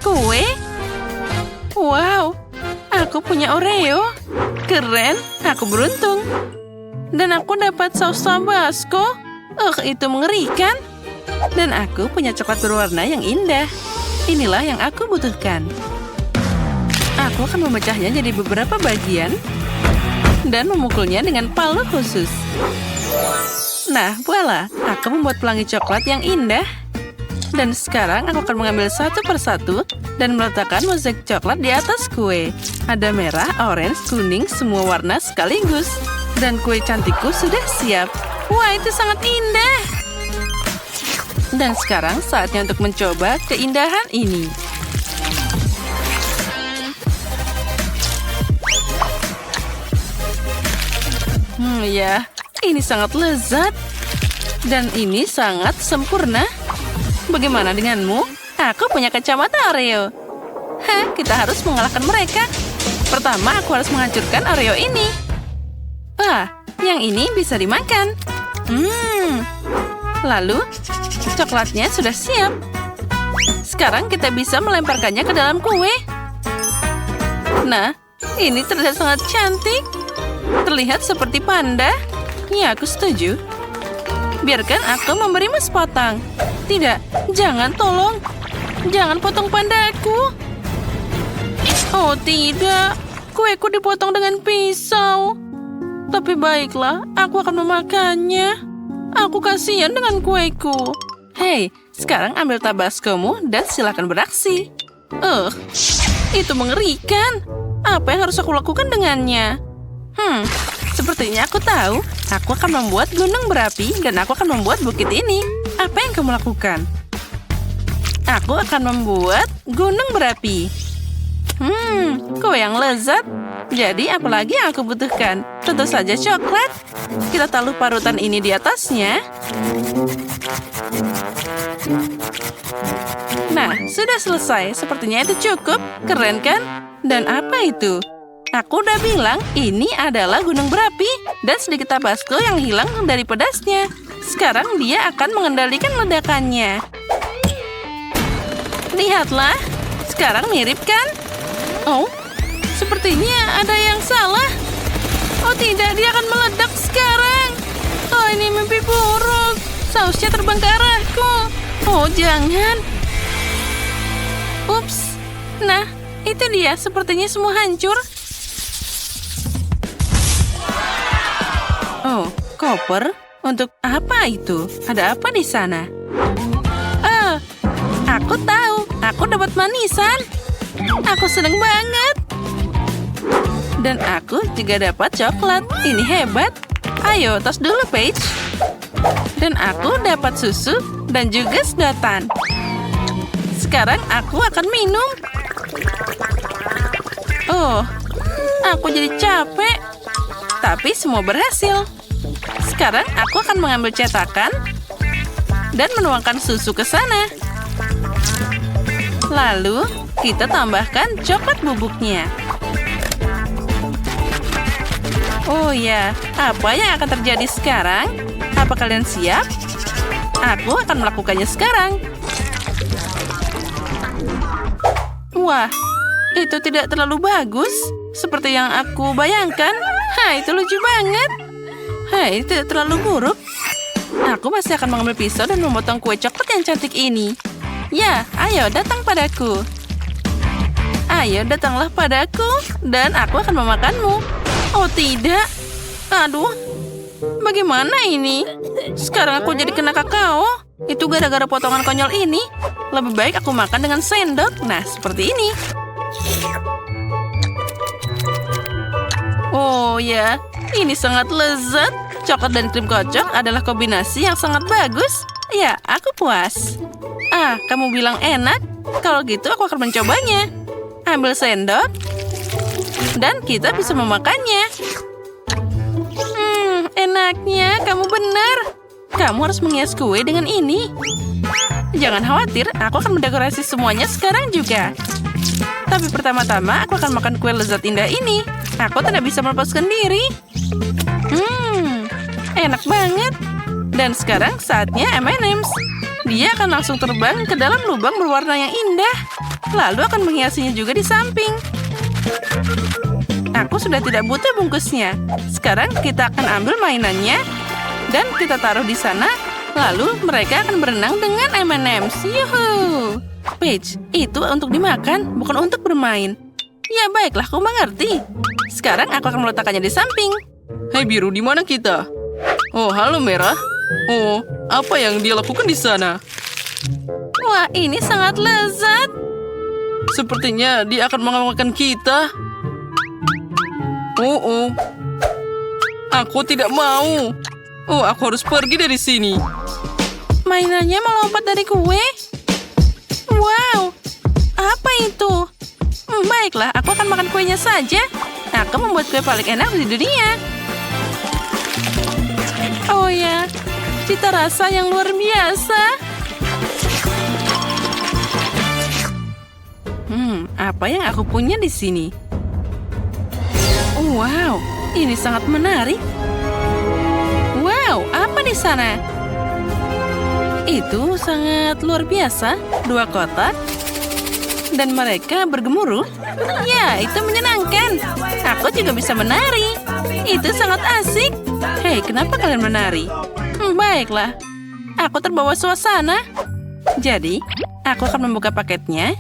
Kue? Wow, aku punya Oreo. Keren, aku beruntung. Dan aku dapat saus Tabasco. Itu mengerikan. Dan aku punya coklat berwarna yang indah. Inilah yang aku butuhkan. Aku akan memecahnya jadi beberapa bagian dan memukulnya dengan palu khusus. Nah, voila, aku membuat pelangi coklat yang indah. Dan sekarang aku akan mengambil satu persatu dan meletakkan mozaik coklat di atas kue. Ada merah, orange, kuning, semua warna sekaligus. Dan kue cantikku sudah siap. Wah, itu sangat indah. Dan sekarang saatnya untuk mencoba keindahan ini. Ya, ini sangat lezat. Dan ini sangat sempurna. Bagaimana denganmu? Aku punya kacamata Oreo. Kita harus mengalahkan mereka. Pertama, aku harus menghancurkan Oreo ini. Yang ini bisa dimakan. Lalu, coklatnya sudah siap. Sekarang kita bisa melemparkannya ke dalam kue. Nah, ini terlihat sangat cantik. Terlihat seperti panda. Ya, aku setuju. Biarkan aku memberimu sepotong. Tidak, jangan, tolong. Jangan potong pandaku. Oh, tidak. Kueku dipotong dengan pisau. Tapi baiklah, aku akan memakannya. Aku kasihan dengan kueku. Hei, sekarang ambil tabascomu dan silakan beraksi. Itu mengerikan. Apa yang harus aku lakukan dengannya? Sepertinya aku tahu. Aku akan membuat gunung berapi dan aku akan membuat bukit ini. Apa yang kamu lakukan? Aku akan membuat gunung berapi. Kue yang lezat. Jadi apalagi yang aku butuhkan? Tentu saja coklat. Kita taruh parutan ini di atasnya. Nah, sudah selesai. Sepertinya itu cukup. Keren kan? Dan apa itu? Aku udah bilang ini adalah gunung berapi dan sedikit tabasco yang hilang dari pedasnya. Sekarang dia akan mengendalikan ledakannya. Lihatlah. Sekarang mirip kan? Oh, sepertinya ada yang salah. Oh tidak, dia akan meledak sekarang. Oh, ini mimpi buruk. Sausnya terbang ke arahku. Oh, jangan. Ups. Nah, itu dia. Sepertinya semua hancur. Oh, koper? Untuk apa itu? Ada apa di sana? Aku tahu. Aku dapat manisan. Aku senang banget. Dan aku juga dapat coklat. Ini hebat. Ayo, tos dulu, Paige. Dan aku dapat susu dan juga sedotan. Sekarang aku akan minum. Oh, aku jadi capek. Tapi semua berhasil. Sekarang aku akan mengambil cetakan dan menuangkan susu ke sana. Lalu, kita tambahkan coklat bubuknya. Oh ya, apa yang akan terjadi sekarang? Apa kalian siap? Aku akan melakukannya sekarang. Wah, itu tidak terlalu bagus. Seperti yang aku bayangkan. Itu lucu banget. Itu tidak terlalu buruk. Aku masih akan mengambil pisau dan memotong kue coklat yang cantik ini. Ya, ayo datang padaku. Ayo datanglah padaku. Dan aku akan memakanmu. Oh tidak. Aduh. Bagaimana ini? Sekarang aku jadi kena kakao. Itu gara-gara potongan konyol ini. Lebih baik aku makan dengan sendok. Nah, seperti ini. Oh ya, ini sangat lezat. Coklat dan krim kocok adalah kombinasi yang sangat bagus. Ya, aku puas. Kamu bilang enak? Kalau gitu aku akan mencobanya. Ambil sendok. Dan kita bisa memakannya. Enaknya, kamu benar. Kamu harus menghias kue dengan ini. Jangan khawatir, aku akan mendekorasi semuanya sekarang juga. Tapi pertama-tama aku akan makan kue lezat indah ini. Aku tidak bisa melepaskan diri. Enak banget. Dan sekarang saatnya M&M's. Dia akan langsung terbang ke dalam lubang berwarna yang indah. Lalu akan menghiasinya juga di samping. Aku sudah tidak butuh bungkusnya. Sekarang kita akan ambil mainannya dan kita taruh di sana. Lalu mereka akan berenang dengan M&M's. Yuhu! Paige, itu untuk dimakan, bukan untuk bermain. Ya baiklah, aku mengerti. Sekarang aku akan meletakkannya di samping. Hai Biru, di mana kita? Oh, halo Merah. Oh, apa yang dia lakukan di sana? Wah, ini sangat lezat. Sepertinya dia akan mengalahkan kita. Oh. Aku tidak mau. Oh, aku harus pergi dari sini. Mainannya melompat dari kue. Wow, apa itu? Baiklah, aku akan makan kuenya saja. Aku membuat kue paling enak di dunia. Oh ya, cita rasa yang luar biasa. Apa yang aku punya di sini? Wow, ini sangat menarik. Wow, apa di sana? Itu sangat luar biasa. 2 kotak. Dan mereka bergemuruh. Ya, itu menyenangkan. Aku juga bisa menari. Itu sangat asik. Hei, kenapa kalian menari? Baiklah. Aku terbawa suasana. Jadi, aku akan membuka paketnya.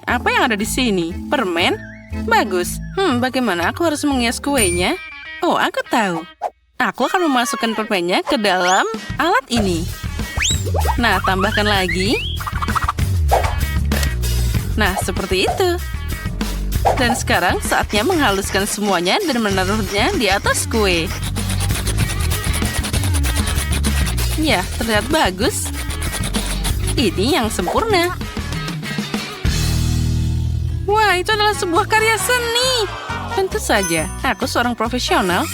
Apa yang ada di sini? Permen? Bagus. Bagaimana aku harus menghias kuenya? Oh, aku tahu. Aku akan memasukkan permennya ke dalam alat ini. Nah, tambahkan lagi. Nah, seperti itu. Dan sekarang saatnya menghaluskan semuanya dan menaruhnya di atas kue. Ya, terlihat bagus. Ini yang sempurna. Wah, itu adalah sebuah karya seni. Tentu saja, aku seorang profesional.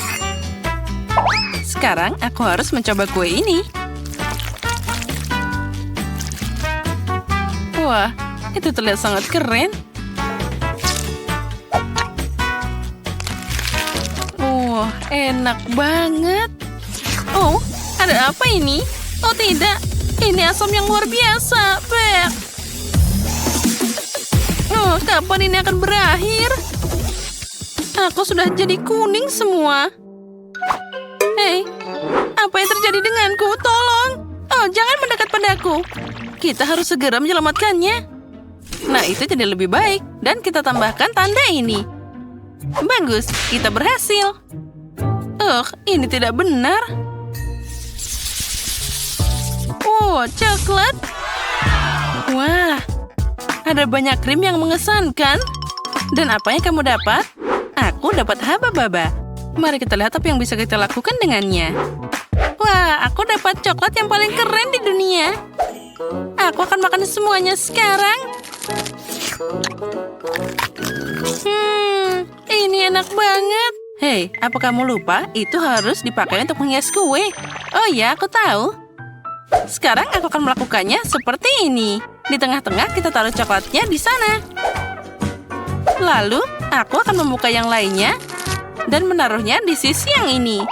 Sekarang aku harus mencoba kue ini. Wah, itu terlihat sangat keren. Wah, enak banget. Oh, ada apa ini? Oh tidak, ini asam yang luar biasa. Bek. Oh, kapan ini akan berakhir? Aku sudah jadi kuning semua. Hei, apa yang terjadi denganku? Tolong. Oh, jangan mendekat padaku. Kita harus segera menyelamatkannya. Nah, itu jadi lebih baik. Dan kita tambahkan tanda ini. Bagus, kita berhasil. Ini tidak benar. Oh, coklat. Wah, ada banyak krim yang mengesankan. Dan apa yang kamu dapat? Aku dapat haba-baba. Mari kita lihat apa yang bisa kita lakukan dengannya. Wah, aku dapat coklat yang paling keren di dunia. Aku akan makan semuanya sekarang. Ini enak banget. Hei, apa kamu lupa? Itu harus dipakai untuk menghias kue. Oh ya, aku tahu. Sekarang aku akan melakukannya seperti ini. Di tengah-tengah kita taruh coklatnya di sana. Lalu, aku akan membuka yang lainnya dan menaruhnya di sisi yang ini.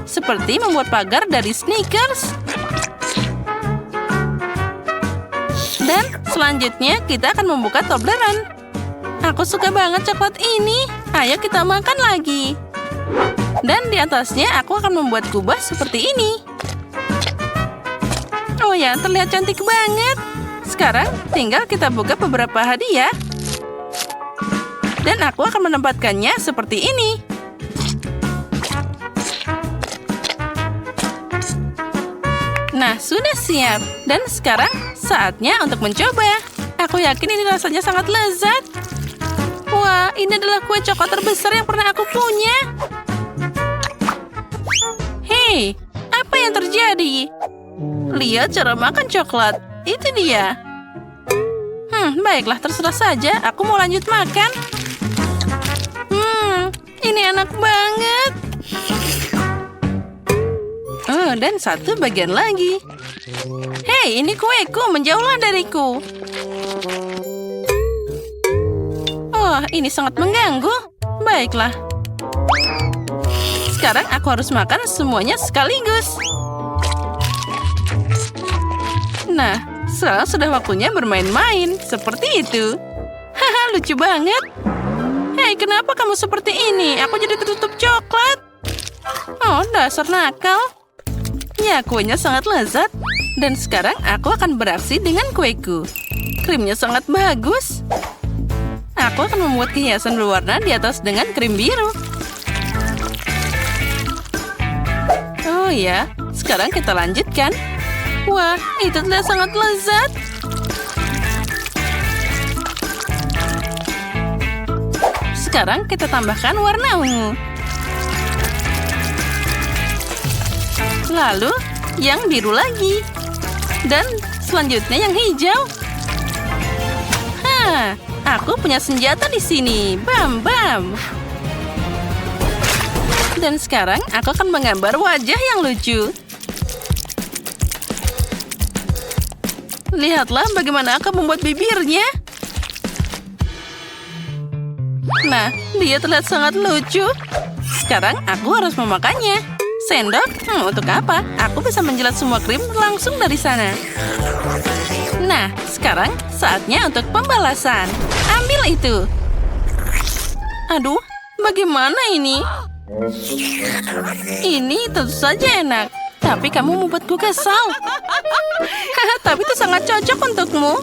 Seperti membuat pagar dari Snickers. Dan selanjutnya kita akan membuka Toblerone. Aku suka banget coklat ini. Ayo kita makan lagi. Dan di atasnya aku akan membuat kubah seperti ini. Oh ya, terlihat cantik banget. Sekarang tinggal kita buka beberapa hadiah. Dan aku akan menempatkannya seperti ini. Nah, sudah siap. Dan sekarang saatnya untuk mencoba. Aku yakin ini rasanya sangat lezat. Wah, ini adalah kue coklat terbesar yang pernah aku punya. Hei, apa yang terjadi? Lihat cara makan coklat. Itu dia. Baiklah, terserah saja. Aku mau lanjut makan. Ini enak banget. Oh, dan satu bagian lagi. Hei, ini kueku. Menjauhlah dariku. Oh, ini sangat mengganggu. Baiklah. Sekarang aku harus makan semuanya sekaligus. Nah, sekarang sudah waktunya bermain-main. Seperti itu. Haha, lucu banget. Hei, kenapa kamu seperti ini? Aku jadi tertutup coklat. Oh, dasar nakal. Ya, kuenya sangat lezat. Dan sekarang aku akan beraksi dengan kueku. Krimnya sangat bagus. Aku akan membuat hiasan berwarna di atas dengan krim biru. Oh ya, sekarang kita lanjutkan. Wah, itu terlihat sangat lezat. Sekarang kita tambahkan warna ungu. Lalu, yang biru lagi. Dan selanjutnya yang hijau. Hah, aku punya senjata di sini. Bam, bam. Dan sekarang aku akan menggambar wajah yang lucu. Lihatlah bagaimana aku membuat bibirnya. Nah, dia terlihat sangat lucu. Sekarang aku harus memakannya. Sendok? Untuk apa? Aku bisa menjilat semua krim langsung dari sana. Nah, sekarang saatnya untuk pembalasan. Ambil itu. Aduh, bagaimana ini? Ini tentu saja enak. Tapi kamu membuatku kesal. Tapi itu sangat cocok untukmu.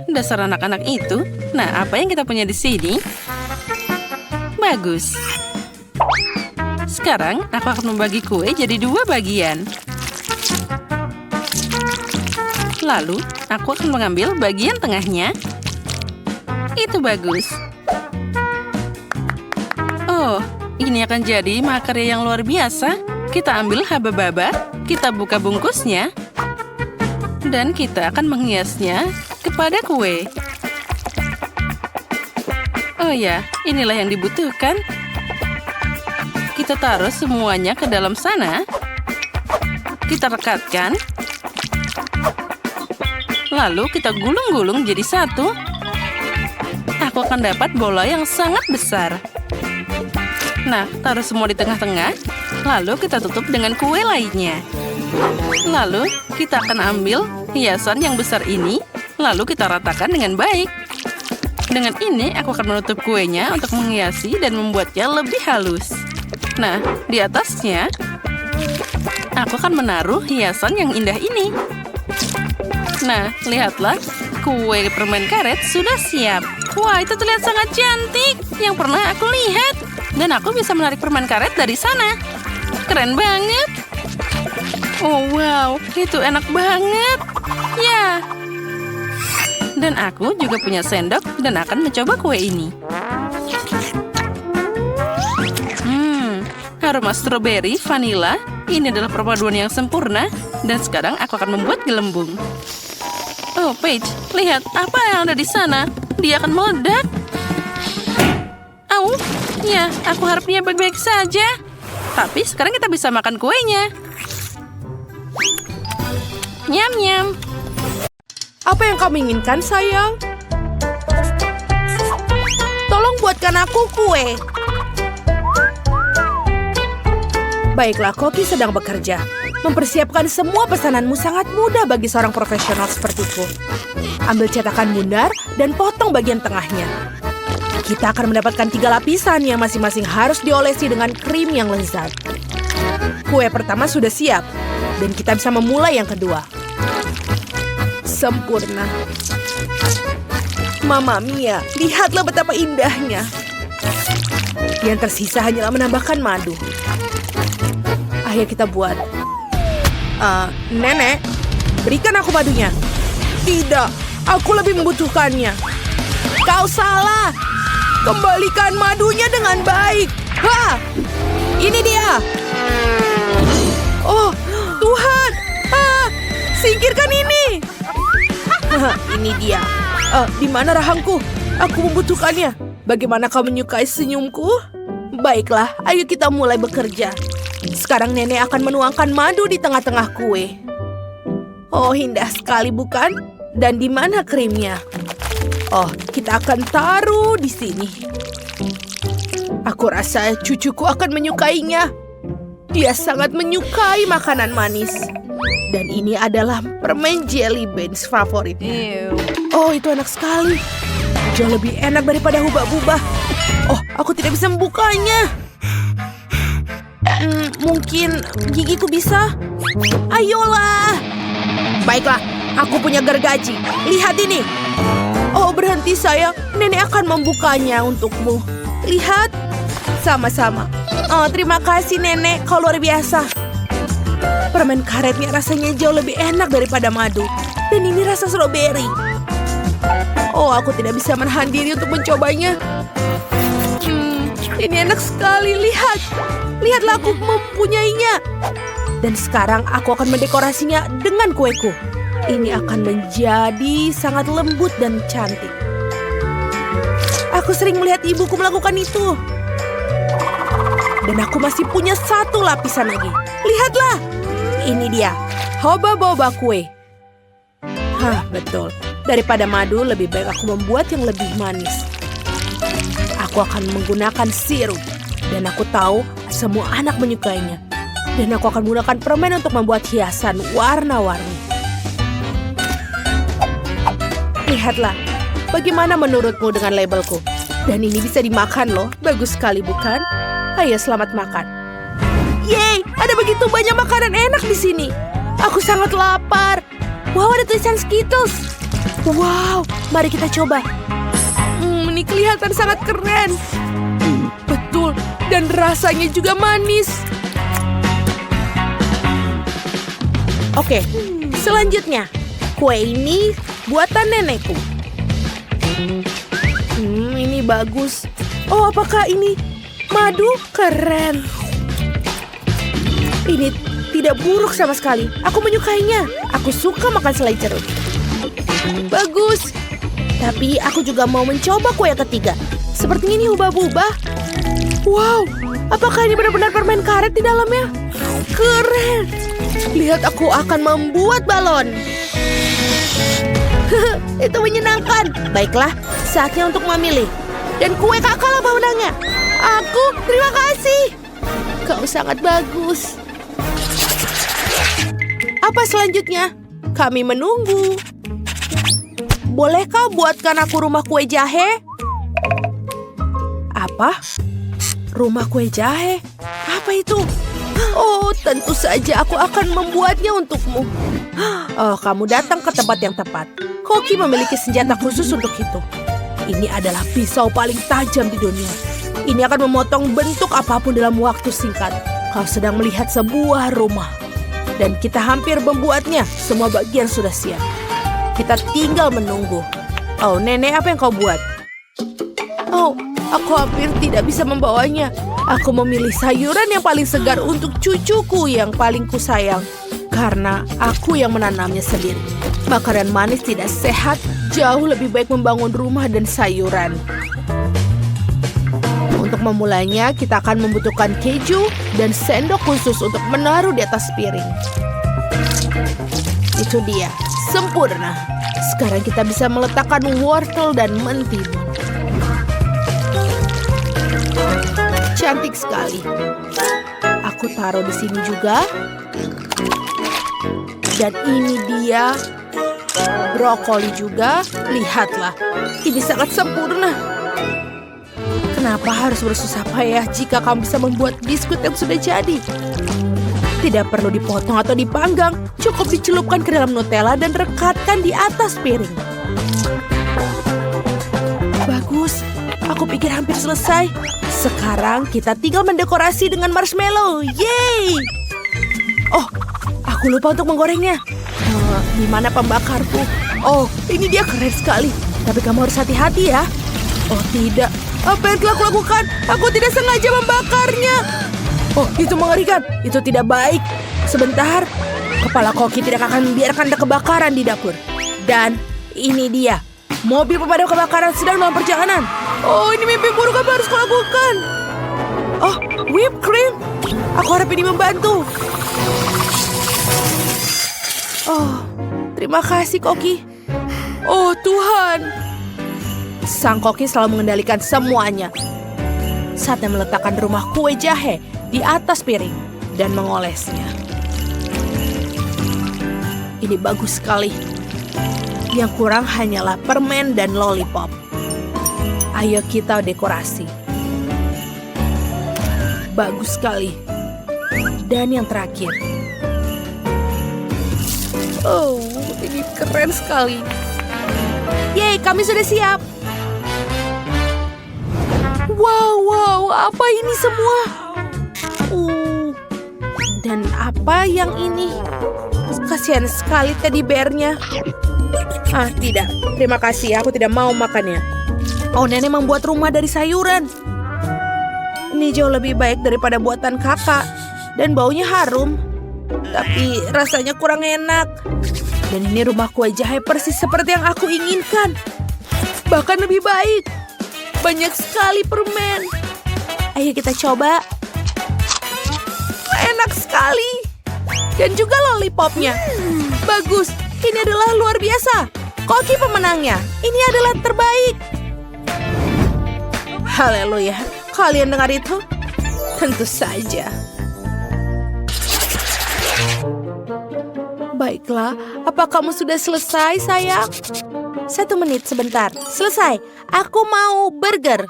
Dasar anak-anak itu. Nah, apa yang kita punya di sini? Bagus. Sekarang, aku akan membagi kue jadi 2 bagian. Lalu, aku akan mengambil bagian tengahnya. Itu bagus. Oh, ini akan jadi makarya yang luar biasa. Kita ambil haba-baba, kita buka bungkusnya, dan kita akan menghiasnya kepada kue. Oh ya, inilah yang dibutuhkan. Kita taruh semuanya ke dalam sana. Kita rekatkan. Lalu kita gulung-gulung jadi satu. Aku akan dapat bola yang sangat besar. Nah, taruh semua di tengah-tengah. Lalu kita tutup dengan kue lainnya. Lalu kita akan ambil hiasan yang besar ini. Lalu kita ratakan dengan baik. Dengan ini aku akan menutup kuenya untuk menghiasi dan membuatnya lebih halus. Nah, di atasnya aku akan menaruh hiasan yang indah ini. Nah, lihatlah. Kue permen karet sudah siap. Wah, itu terlihat sangat cantik. Yang pernah aku lihat. Dan aku bisa menarik permen karet dari sana. Keren banget. Oh, wow. Itu enak banget. Ya. Dan aku juga punya sendok dan akan mencoba kue ini. Aroma stroberi, vanila. Ini adalah perpaduan yang sempurna. Dan sekarang aku akan membuat gelembung. Oh, Paige, lihat apa yang ada di sana. Dia akan meledak. Au, ya, aku harap dia baik-baik saja. Tapi sekarang kita bisa makan kuenya. Nyam-nyam. Apa yang kamu inginkan, sayang? Tolong buatkan aku kue. Baiklah, Koki sedang bekerja. Mempersiapkan semua pesananmu sangat mudah bagi seorang profesional sepertiku. Ambil cetakan bundar dan potong bagian tengahnya. Kita akan mendapatkan 3 lapisan yang masing-masing harus diolesi dengan krim yang lezat. Kue pertama sudah siap, dan kita bisa memulai yang kedua. Sempurna. Mamma mia, lihatlah betapa indahnya. Yang tersisa hanyalah menambahkan madu. Ayo kita buat. Nenek, berikan aku madunya. Tidak, aku lebih membutuhkannya. Kau salah. Kembalikan madunya dengan baik. Ha! Ini dia. Oh, Tuhan. Singkirkan ini. Ini dia. Di mana rahangku? Aku membutuhkannya. Bagaimana kau menyukai senyumku? Baiklah, ayo kita mulai bekerja. Sekarang nenek akan menuangkan madu di tengah-tengah kue. Oh, indah sekali bukan? Dan di mana krimnya? Oh, kita akan taruh di sini. Aku rasa cucuku akan menyukainya. Dia sangat menyukai makanan manis. Dan ini adalah permen jelly beans favoritnya. Oh, itu enak sekali. Jauh lebih enak daripada hubah-bubah. Oh, aku tidak bisa membukanya. Mungkin gigiku bisa. Ayolah. Baiklah, aku punya gergaji. Lihat ini. Oh, berhenti sayang. Nenek akan membukanya untukmu. Lihat. Sama-sama. Oh, terima kasih nenek. Kau luar biasa. Permen karetnya rasanya jauh lebih enak daripada madu. Dan ini rasa stroberi. Oh, aku tidak bisa menahan diri untuk mencobanya. Ini enak sekali. Lihat. Lihatlah, aku mempunyainya. Dan sekarang aku akan mendekorasinya dengan kueku. Ini akan menjadi sangat lembut dan cantik. Aku sering melihat ibuku melakukan itu. Dan aku masih punya satu lapisan lagi. Lihatlah. Ini dia. Hoba-boba kue. Hah, betul. Daripada madu, lebih baik aku membuat yang lebih manis. Aku akan menggunakan sirup. Dan aku tahu semua anak menyukainya. Dan aku akan menggunakan permen untuk membuat hiasan warna-warni. Lihatlah, bagaimana menurutmu dengan labelku? Dan ini bisa dimakan loh, bagus sekali bukan? Ayo selamat makan. Yeay, ada begitu banyak makanan enak di sini. Aku sangat lapar. Wow, ada tulisan Skittles. Wow, mari kita coba. Ini kelihatan sangat keren. Betul, dan rasanya juga manis. Oke, selanjutnya. Kue ini buatan nenekku. Ini bagus. Oh, apakah ini madu? Keren. Ini tidak buruk sama sekali. Aku menyukainya. Aku suka makan selai jeruk. Bagus. Tapi aku juga mau mencoba kue yang ketiga. Sepertinya ini hubah-bubah. Wow, apakah ini benar-benar permen karet di dalamnya? Keren. Lihat, aku akan membuat balon. Itu menyenangkan. Baiklah, saatnya untuk memilih. Dan kue kakak apa menangnya? Aku, terima kasih. Kau sangat bagus. Apa selanjutnya? Kami menunggu. Bolehkah buatkan aku rumah kue jahe? Apa? Rumah kue jahe? Apa itu? Oh, tentu saja aku akan membuatnya untukmu. Oh, kamu datang ke tempat yang tepat. Koki memiliki senjata khusus untuk itu. Ini adalah pisau paling tajam di dunia. Ini akan memotong bentuk apapun dalam waktu singkat. Kau sedang melihat sebuah rumah. Dan kita hampir membuatnya. Semua bagian sudah siap. Kita tinggal menunggu. Oh, nenek, apa yang kau buat? Oh, aku hampir tidak bisa membawanya. Aku memilih sayuran yang paling segar untuk cucuku yang paling kusayang. Karena aku yang menanamnya sendiri. Makanan manis tidak sehat, jauh lebih baik membangun rumah dan sayuran. Untuk memulainya, kita akan membutuhkan keju dan sendok khusus untuk menaruh di atas piring. Itu dia, sempurna. Sekarang kita bisa meletakkan wortel dan mentimun. Cantik sekali. Aku taruh di sini juga. Dan ini dia brokoli juga. Lihatlah, ini sangat sempurna. Kenapa harus bersusah payah jika kamu bisa membuat biskuit yang sudah jadi? Tidak perlu dipotong atau dipanggang, cukup dicelupkan ke dalam Nutella dan rekatkan di atas piring. Bagus, aku pikir hampir selesai. Sekarang kita tinggal mendekorasi dengan marshmallow. Yeay! Oh, aku lupa untuk menggorengnya. Di mana pembakarku? Oh, ini dia, keren sekali. Tapi kamu harus hati-hati ya. Oh tidak, apa yang telah aku lakukan? Aku tidak sengaja membakarnya. Oh, itu mengerikan. Itu tidak baik. Sebentar, kepala Koki tidak akan membiarkan ada kebakaran di dapur. Dan ini dia, mobil pemadam kebakaran sedang dalam perjalanan. Oh, ini mimpi buruk, apa harus kulakukan? Oh, whipped cream. Aku harap ini membantu. Oh, terima kasih Koki. Oh Tuhan. Sang Koki selalu mengendalikan semuanya. Saatnya meletakkan rumah kue jahe di atas piring dan mengolesnya. Ini bagus sekali. Yang kurang hanyalah permen dan lollipop. Ayo kita dekorasi. Bagus sekali. Dan yang terakhir. Oh, ini keren sekali. Yeay, kami sudah siap. Wow, apa ini semua? Dan apa yang ini? Kasihan sekali teddy bear-nya. Tidak. Terima kasih, aku tidak mau makannya. Oh, nenek membuat rumah dari sayuran. Ini jauh lebih baik daripada buatan kakak. Dan baunya harum. Tapi rasanya kurang enak. Dan ini rumah kue jahe persis seperti yang aku inginkan. Bahkan lebih baik. Banyak sekali permen. Ayo kita coba. Enak sekali. Dan juga lollipopnya. Bagus. Ini adalah luar biasa. Koki pemenangnya. Ini adalah terbaik. Haleluya. Kalian dengar itu? Tentu saja. Baiklah, apa kamu sudah selesai, sayang? 1 menit sebentar. Selesai. Aku mau burger.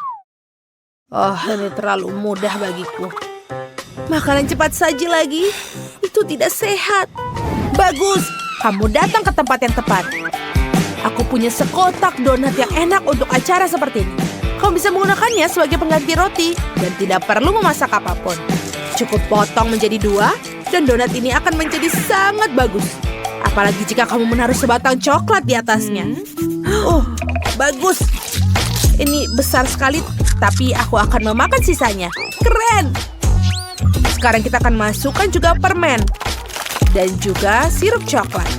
Oh, ini terlalu mudah bagiku. Makanan cepat saji lagi? Itu tidak sehat. Bagus, kamu datang ke tempat yang tepat. Aku punya sekotak donat yang enak untuk acara seperti ini. Kamu bisa menggunakannya sebagai pengganti roti dan tidak perlu memasak apapun. Cukup potong menjadi 2 dan donat ini akan menjadi sangat bagus. Apalagi jika kamu menaruh sebatang coklat di atasnya. Oh, bagus. Ini besar sekali, tapi aku akan memakan sisanya. Keren. Sekarang kita akan masukkan juga permen. Dan juga sirup coklat.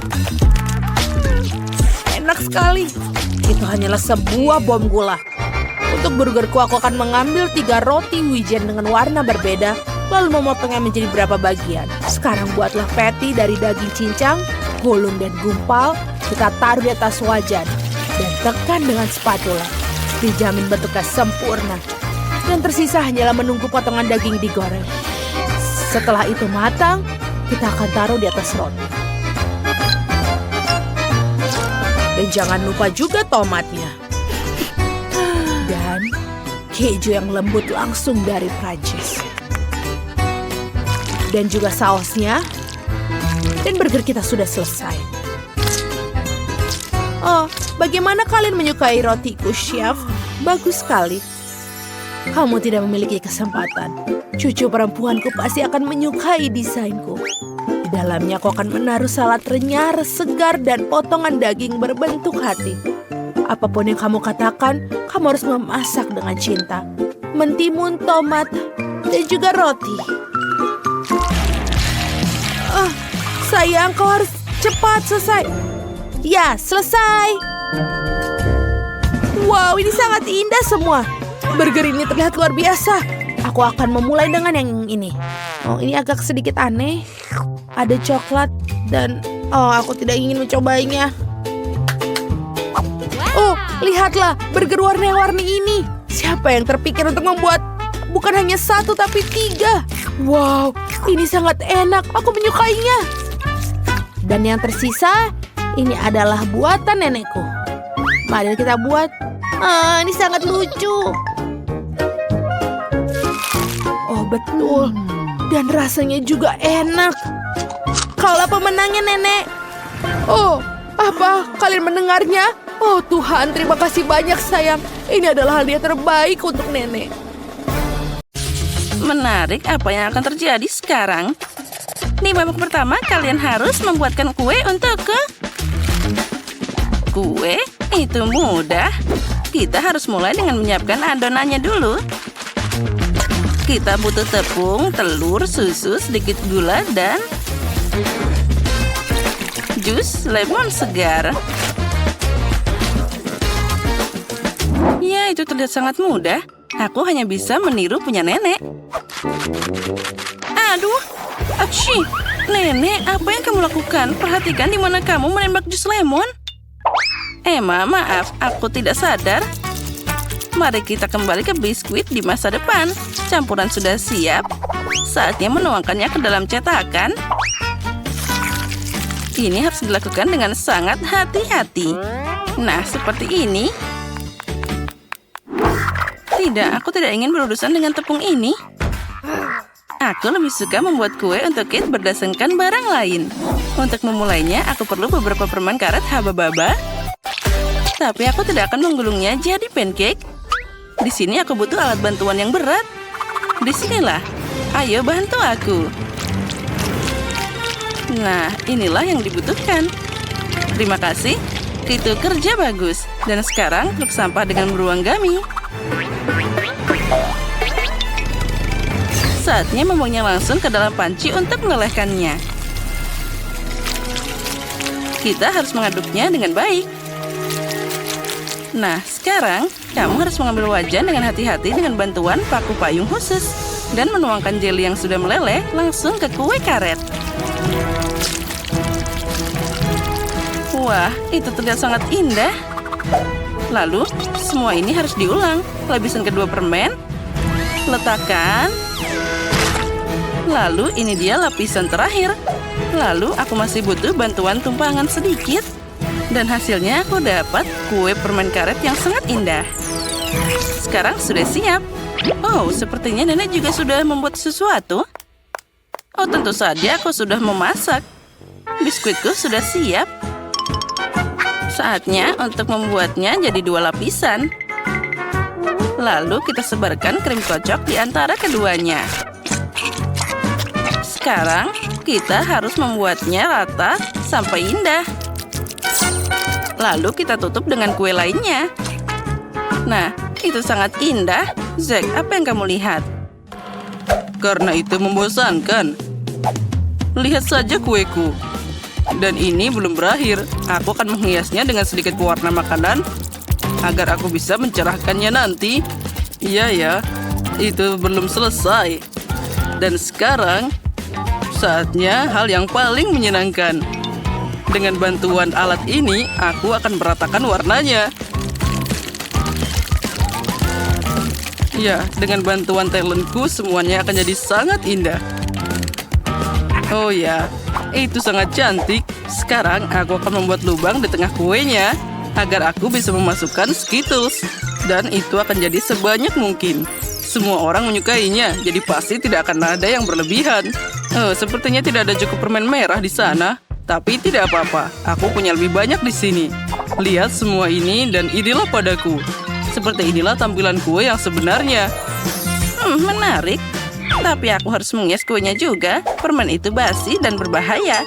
Enak sekali. Itu hanyalah sebuah bom gula. Untuk burgerku aku akan mengambil 3 roti wijen dengan warna berbeda, lalu memotongnya menjadi berapa bagian. Sekarang buatlah patty dari daging cincang, gulung dan gumpal. Kita taruh di atas wajan dan tekan dengan spatula. Dijamin bentuknya sempurna. Dan tersisa hanyalah menunggu potongan daging digoreng. Setelah itu matang, kita akan taruh di atas roti. Dan jangan lupa juga tomatnya. Dan keju yang lembut langsung dari Prancis. Dan juga sausnya. Dan burger kita sudah selesai. Oh, bagaimana kalian menyukai rotiku, Chef? Bagus sekali. Kamu tidak memiliki kesempatan. Cucu perempuanku pasti akan menyukai desainku. Di dalamnya aku akan menaruh salad renyah, segar, dan potongan daging berbentuk hati. Apapun yang kamu katakan, kamu harus memasak dengan cinta. Mentimun, tomat, dan juga roti. Sayang, kau harus cepat selesai. Ya, selesai. Wow, ini sangat indah semua. Burger ini terlihat luar biasa. Aku akan memulai dengan yang ini. Oh, ini agak sedikit aneh. Ada coklat dan aku tidak ingin mencobanya. Oh, lihatlah burger warna-warni ini. Siapa yang terpikir untuk membuat bukan hanya 1 tapi 3? Wow, ini sangat enak. Aku menyukainya. Dan yang tersisa, ini adalah buatan nenekku. Mari kita buat. Ini sangat lucu. Oh, betul. Dan rasanya juga enak. Kaulah pemenangnya, Nenek. Oh, apa? Kalian mendengarnya? Oh, Tuhan, terima kasih banyak, sayang. Ini adalah hadiah terbaik untuk Nenek. Menarik apa yang akan terjadi sekarang. Nih, babak pertama kalian harus membuatkan kue untukku. Kue? Itu mudah. Kita harus mulai dengan menyiapkan adonannya dulu. Kita butuh tepung, telur, susu, sedikit gula, dan jus lemon segar. Ya, itu terlihat sangat mudah. Aku hanya bisa meniru punya nenek. Aduh, aci, nenek, apa yang kamu lakukan? Perhatikan di mana kamu menembak jus lemon. Emma, maaf, aku tidak sadar. Mari kita kembali ke biskuit di masa depan. Campuran sudah siap. Saatnya menuangkannya ke dalam cetakan. Ini harus dilakukan dengan sangat hati-hati. Nah, seperti ini. Tidak, aku tidak ingin berurusan dengan tepung ini. Aku lebih suka membuat kue untuk Kate berdasarkan barang lain. Untuk memulainya, aku perlu beberapa permen karet haba-baba. Tapi aku tidak akan menggulungnya jadi pancake. Di sini aku butuh alat bantuan yang berat. Disinilah. Ayo bantu aku. Nah, inilah yang dibutuhkan. Terima kasih. Itu kerja bagus. Dan sekarang truk sampah dengan beruang gami. Saatnya membuangnya langsung ke dalam panci untuk melelehkannya. Kita harus mengaduknya dengan baik. Nah, sekarang kamu harus mengambil wajan dengan hati-hati dengan bantuan paku payung khusus. Dan menuangkan jelly yang sudah meleleh langsung ke kue karet. Wah, itu terlihat sangat indah. Lalu, semua ini harus diulang. Lapisan kedua permen. Letakkan. Lalu, ini dia lapisan terakhir. Lalu, aku masih butuh bantuan tumpangan sedikit. Dan hasilnya aku dapat kue permen karet yang sangat indah. Sekarang sudah siap. Oh, sepertinya nenek juga sudah membuat sesuatu. Oh, tentu saja aku sudah memasak. Biskuitku sudah siap. Saatnya untuk membuatnya jadi 2 lapisan. Lalu kita sebarkan krim kocok di antara keduanya. Sekarang kita harus membuatnya rata sampai indah. Lalu kita tutup dengan kue lainnya. Nah, itu sangat indah. Zack, apa yang kamu lihat? Karena itu membosankan. Lihat saja kueku. Dan ini belum berakhir. Aku akan menghiasnya dengan sedikit pewarna makanan agar aku bisa mencerahkannya nanti. Iya ya, itu belum selesai. Dan sekarang, saatnya hal yang paling menyenangkan. Dengan bantuan alat ini, aku akan meratakan warnanya. Ya, dengan bantuan talentku, semuanya akan jadi sangat indah. Oh ya, itu sangat cantik. Sekarang aku akan membuat lubang di tengah kuenya agar aku bisa memasukkan Skittles. Dan itu akan jadi sebanyak mungkin. Semua orang menyukainya, jadi pasti tidak akan ada yang berlebihan. Oh, sepertinya tidak ada cukup permen merah di sana. Tapi tidak apa-apa, aku punya lebih banyak di sini. Lihat semua ini dan inilah padaku. Seperti inilah tampilan kue yang sebenarnya. Menarik. Tapi aku harus menghias kuenya juga. Permen itu basi dan berbahaya.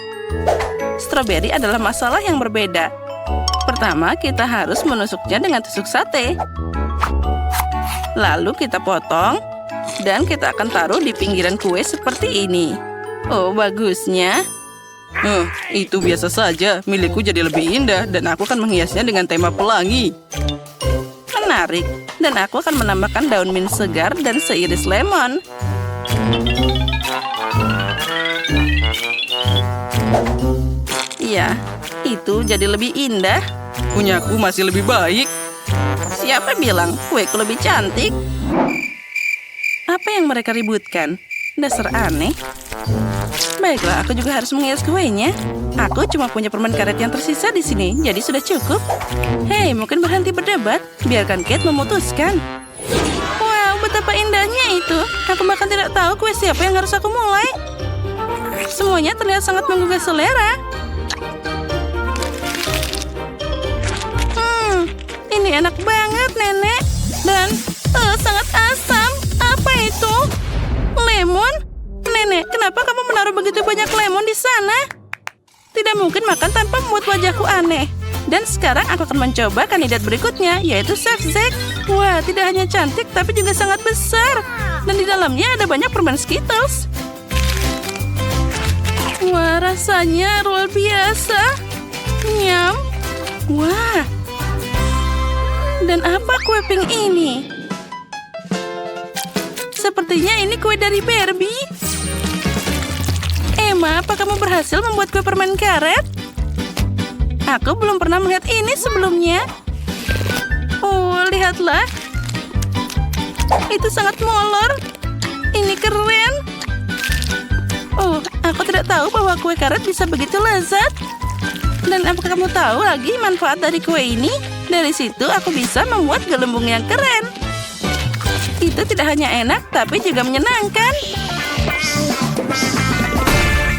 Stroberi adalah masalah yang berbeda. Pertama, kita harus menusuknya dengan tusuk sate. Lalu kita potong. Dan kita akan taruh di pinggiran kue seperti ini. Oh, bagusnya. Itu biasa saja. Milikku jadi lebih indah dan aku akan menghiasnya dengan tema pelangi. Menarik. Dan aku akan menambahkan daun mint segar dan seiris lemon. Ya, itu jadi lebih indah. Punyaku masih lebih baik. Siapa bilang kueku lebih cantik? Apa yang mereka ributkan? Dasar aneh. Baiklah, aku juga harus menghias kuenya. Aku cuma punya permen karet yang tersisa di sini, jadi sudah cukup. Hei, mungkin berhenti berdebat. Biarkan Kate memutuskan. Wow, betapa indahnya itu. Aku bahkan tidak tahu kue siapa yang harus aku mulai. Semuanya terlihat sangat menggugah selera. Ini enak banget, Nenek. Dan sangat asam. Apa itu? Lemon? Nenek, kenapa kamu menaruh begitu banyak lemon di sana? Tidak mungkin makan tanpa membuat wajahku aneh. Dan sekarang aku akan mencoba kandidat berikutnya, yaitu Chef Zack. Wah, tidak hanya cantik, tapi juga sangat besar. Dan di dalamnya ada banyak permen Skittles. Wah, rasanya luar biasa. Nyam. Wah. Dan apa kue pink ini? Sepertinya ini kue dari Barbie. Emma, apa kamu berhasil membuat kue permen karet? Aku belum pernah melihat ini sebelumnya. Oh, lihatlah. Itu sangat molor. Ini keren. Oh, aku tidak tahu bahwa kue karet bisa begitu lezat. Dan apakah kamu tahu lagi manfaat dari kue ini? Dari situ aku bisa membuat gelembung yang keren. Itu tidak hanya enak, tapi juga menyenangkan.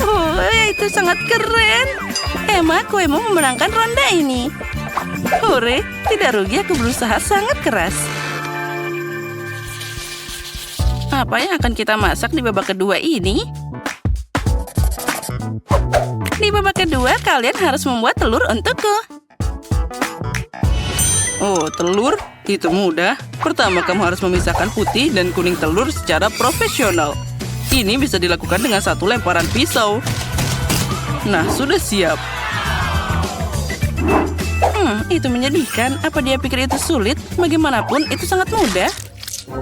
Oh, itu sangat keren. Emma, kuemu memenangkan ronde ini. Hore, tidak rugi aku berusaha sangat keras. Apa yang akan kita masak di babak kedua ini? Di babak kedua, kalian harus membuat telur untukku. Oh, telur? Itu mudah. Pertama, kamu harus memisahkan putih dan kuning telur secara profesional. Ini bisa dilakukan dengan satu lemparan pisau. Nah, sudah siap. Itu menyedihkan. Apa dia pikir itu sulit? Bagaimanapun, itu sangat mudah.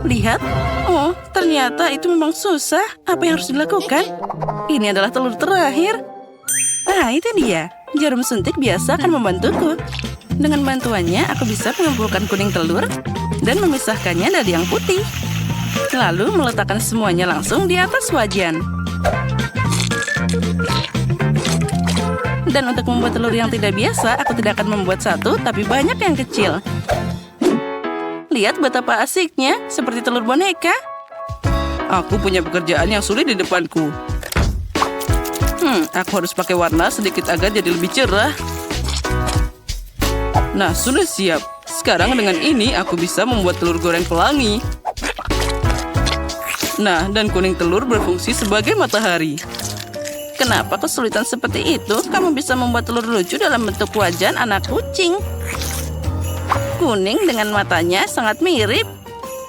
Lihat. Oh, ternyata itu memang susah. Apa yang harus dilakukan? Ini adalah telur terakhir. Ah, itu dia. Jarum suntik biasa akan membantuku. Dengan bantuannya, aku bisa mengumpulkan kuning telur dan memisahkannya dari yang putih. Lalu meletakkan semuanya langsung di atas wajan. Dan untuk membuat telur yang tidak biasa, aku tidak akan membuat satu, tapi banyak yang kecil. Lihat betapa asiknya, seperti telur boneka. Aku punya pekerjaan yang sulit di depanku. Aku harus pakai warna sedikit agar jadi lebih cerah. Nah, sudah siap. Sekarang dengan ini aku bisa membuat telur goreng pelangi. Nah, dan kuning telur berfungsi sebagai matahari. Kenapa kesulitan seperti itu? Kamu bisa membuat telur lucu dalam bentuk wajan anak kucing. Kuning dengan matanya sangat mirip.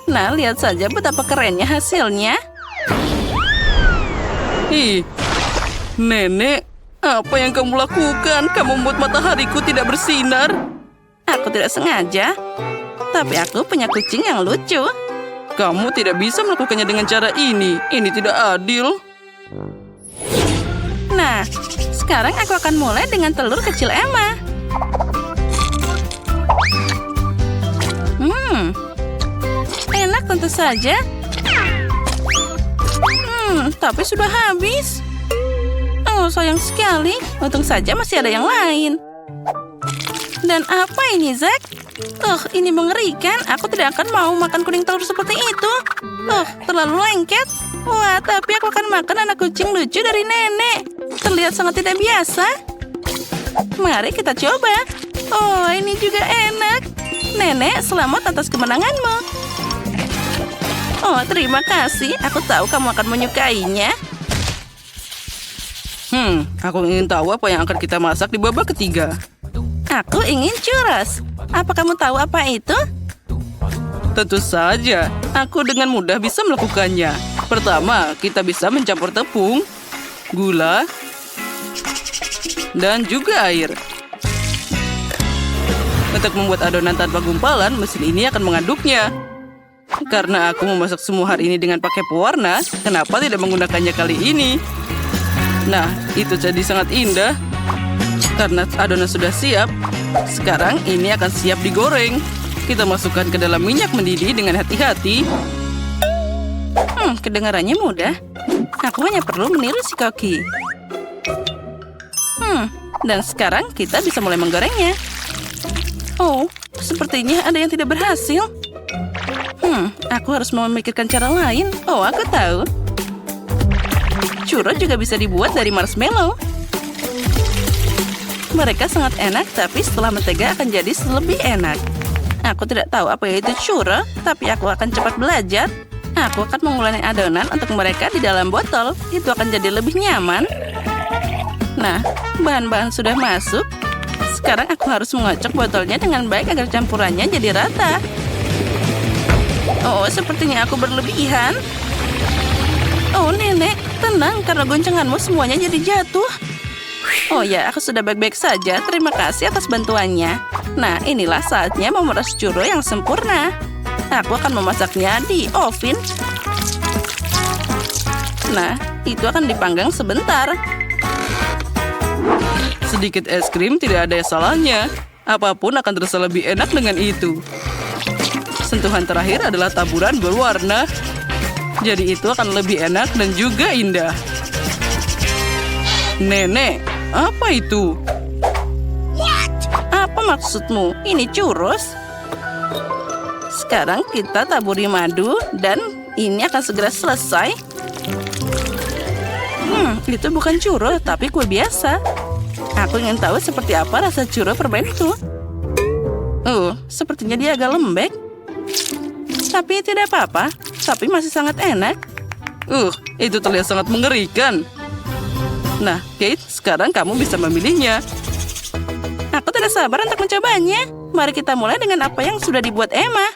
Nah, lihat saja betapa kerennya hasilnya. Nenek, apa yang kamu lakukan? Kamu membuat matahariku tidak bersinar. Aku tidak sengaja, tapi aku punya kucing yang lucu. Kamu tidak bisa melakukannya dengan cara ini. Ini tidak adil. Nah, sekarang aku akan mulai dengan telur kecil Emma. Enak tentu saja. Tapi sudah habis. Oh, sayang sekali. Untung saja masih ada yang lain. Dan apa ini, Zack? Ini mengerikan. Aku tidak akan mau makan kuning telur seperti itu. Terlalu lengket. Wah, tapi aku akan makan anak kucing lucu dari nenek. Terlihat sangat tidak biasa. Mari kita coba. Oh, ini juga enak. Nenek, selamat atas kemenanganmu. Oh, terima kasih. Aku tahu kamu akan menyukainya. Aku ingin tahu apa yang akan kita masak di babak ketiga. Aku ingin churros. Apa kamu tahu apa itu? Tentu saja. Aku dengan mudah bisa melakukannya. Pertama, kita bisa mencampur tepung, gula, dan juga air. Untuk membuat adonan tanpa gumpalan, mesin ini akan mengaduknya. Karena aku memasak semua hari ini dengan pakai pewarna, kenapa tidak menggunakannya kali ini? Nah, itu jadi sangat indah. Karena adonan sudah siap, sekarang ini akan siap digoreng. Kita masukkan ke dalam minyak mendidih dengan hati-hati. Kedengarannya mudah. Aku hanya perlu meniru si Koki. Dan sekarang kita bisa mulai menggorengnya. Oh, sepertinya ada yang tidak berhasil. Aku harus memikirkan cara lain. Oh, aku tahu. Churros juga bisa dibuat dari marshmallow. Mereka sangat enak, tapi setelah mentega akan jadi lebih enak. Aku tidak tahu apa itu churros, tapi aku akan cepat belajar. Aku akan mengulangi adonan untuk mereka di dalam botol. Itu akan jadi lebih nyaman. Nah, bahan-bahan sudah masuk. Sekarang aku harus mengocok botolnya dengan baik agar campurannya jadi rata. Oh, sepertinya aku berlebihan. Oh, nenek, tenang karena goncanganmu semuanya jadi jatuh. Oh ya, aku sudah baik-baik saja. Terima kasih atas bantuannya. Nah, inilah saatnya memeras churros yang sempurna. Aku akan memasaknya di oven. Nah, itu akan dipanggang sebentar. Sedikit es krim tidak ada salahnya. Apapun akan terasa lebih enak dengan itu. Sentuhan terakhir adalah taburan berwarna. Jadi itu akan lebih enak dan juga indah. Nenek, apa itu? Maksudmu, ini churros? Sekarang kita taburi madu dan ini akan segera selesai. Itu bukan churro, tapi kue biasa. Aku ingin tahu seperti apa rasa churro permen itu. Sepertinya dia agak lembek. Tapi tidak apa-apa, tapi masih sangat enak. Itu terlihat sangat mengerikan. Nah, Kate, sekarang kamu bisa memilihnya. Aku tidak sabar untuk mencobanya. Mari kita mulai dengan apa yang sudah dibuat Emma.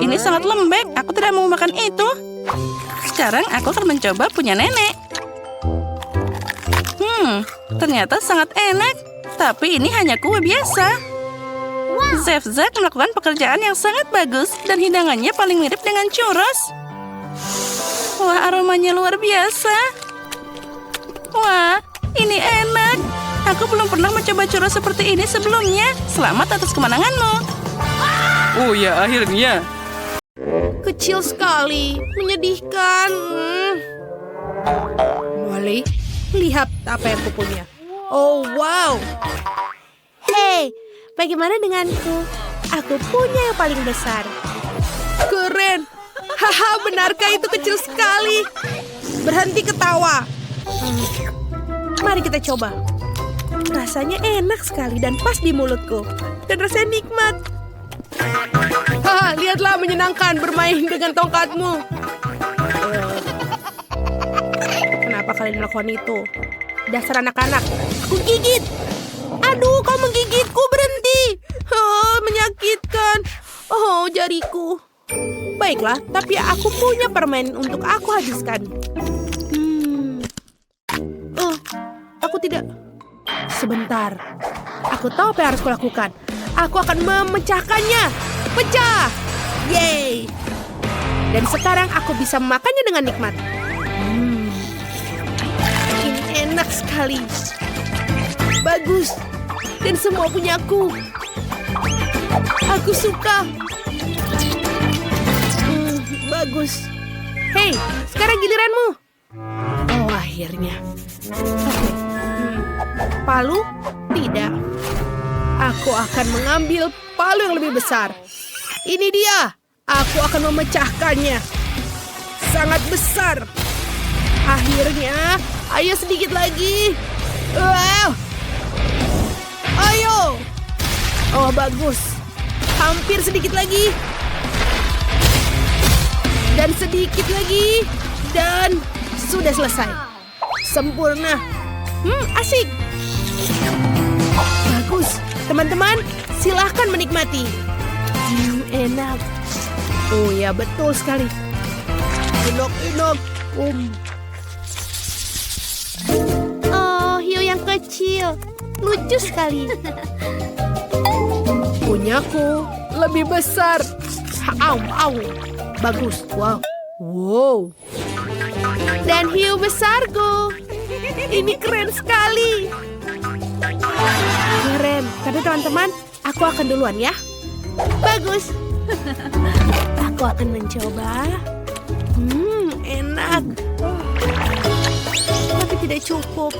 Ini sangat lembek. Aku tidak mau makan itu. Sekarang aku akan mencoba punya nenek. Ternyata sangat enak. Tapi ini hanya kue biasa. Chef Zack melakukan pekerjaan yang sangat bagus. Dan hidangannya paling mirip dengan churros. Wah, aromanya luar biasa. Wah, ini enak. Aku belum pernah mencoba churros seperti ini sebelumnya. Selamat atas kemenanganmu. Oh ya, akhirnya. Kecil sekali, menyedihkan. Molly, lihat apa yang kupunya. Oh, wow. Hei, bagaimana denganku? Aku punya yang paling besar. Keren. Haha, benarkah itu kecil sekali? Berhenti ketawa. Mari kita coba. Rasanya enak sekali dan pas di mulutku. Dan rasanya nikmat. Haha, lihatlah menyenangkan bermain dengan tongkatmu. Kenapa kalian melakukan itu? Dasar anak-anak. Aku gigit. Aduh, kau menggigitku, berhenti. Menyakitkan. Oh, jariku. Baiklah, tapi aku punya permen untuk aku habiskan. Aku tidak. Sebentar. Aku tahu apa yang harus kulakukan. Aku akan memecahkannya. Pecah. Yeay. Dan sekarang aku bisa memakannya dengan nikmat. Ini enak sekali. Bagus. Dan semua punyaku. Aku suka. Bagus. Hei, sekarang giliranmu. Oh, akhirnya. Oke. Palu? Tidak. Aku akan mengambil palu yang lebih besar. Ini dia. Aku akan memecahkannya. Sangat besar. Akhirnya. Ayo sedikit lagi. Ayo. Oh, bagus. Hampir sedikit lagi. Dan sedikit lagi. Dan sudah selesai. Sempurna. Asik. Bagus. Teman-teman, silahkan menikmati. Enak. Oh ya, betul sekali. Enak. Oh, hiu yang kecil. Lucu sekali. Punyaku lebih besar. Au. Bagus. Wow. Dan hiu besarku. Ini keren sekali. Keren. Tapi teman-teman, aku akan duluan ya. Bagus. Aku akan mencoba. Enak. Tapi tidak cukup.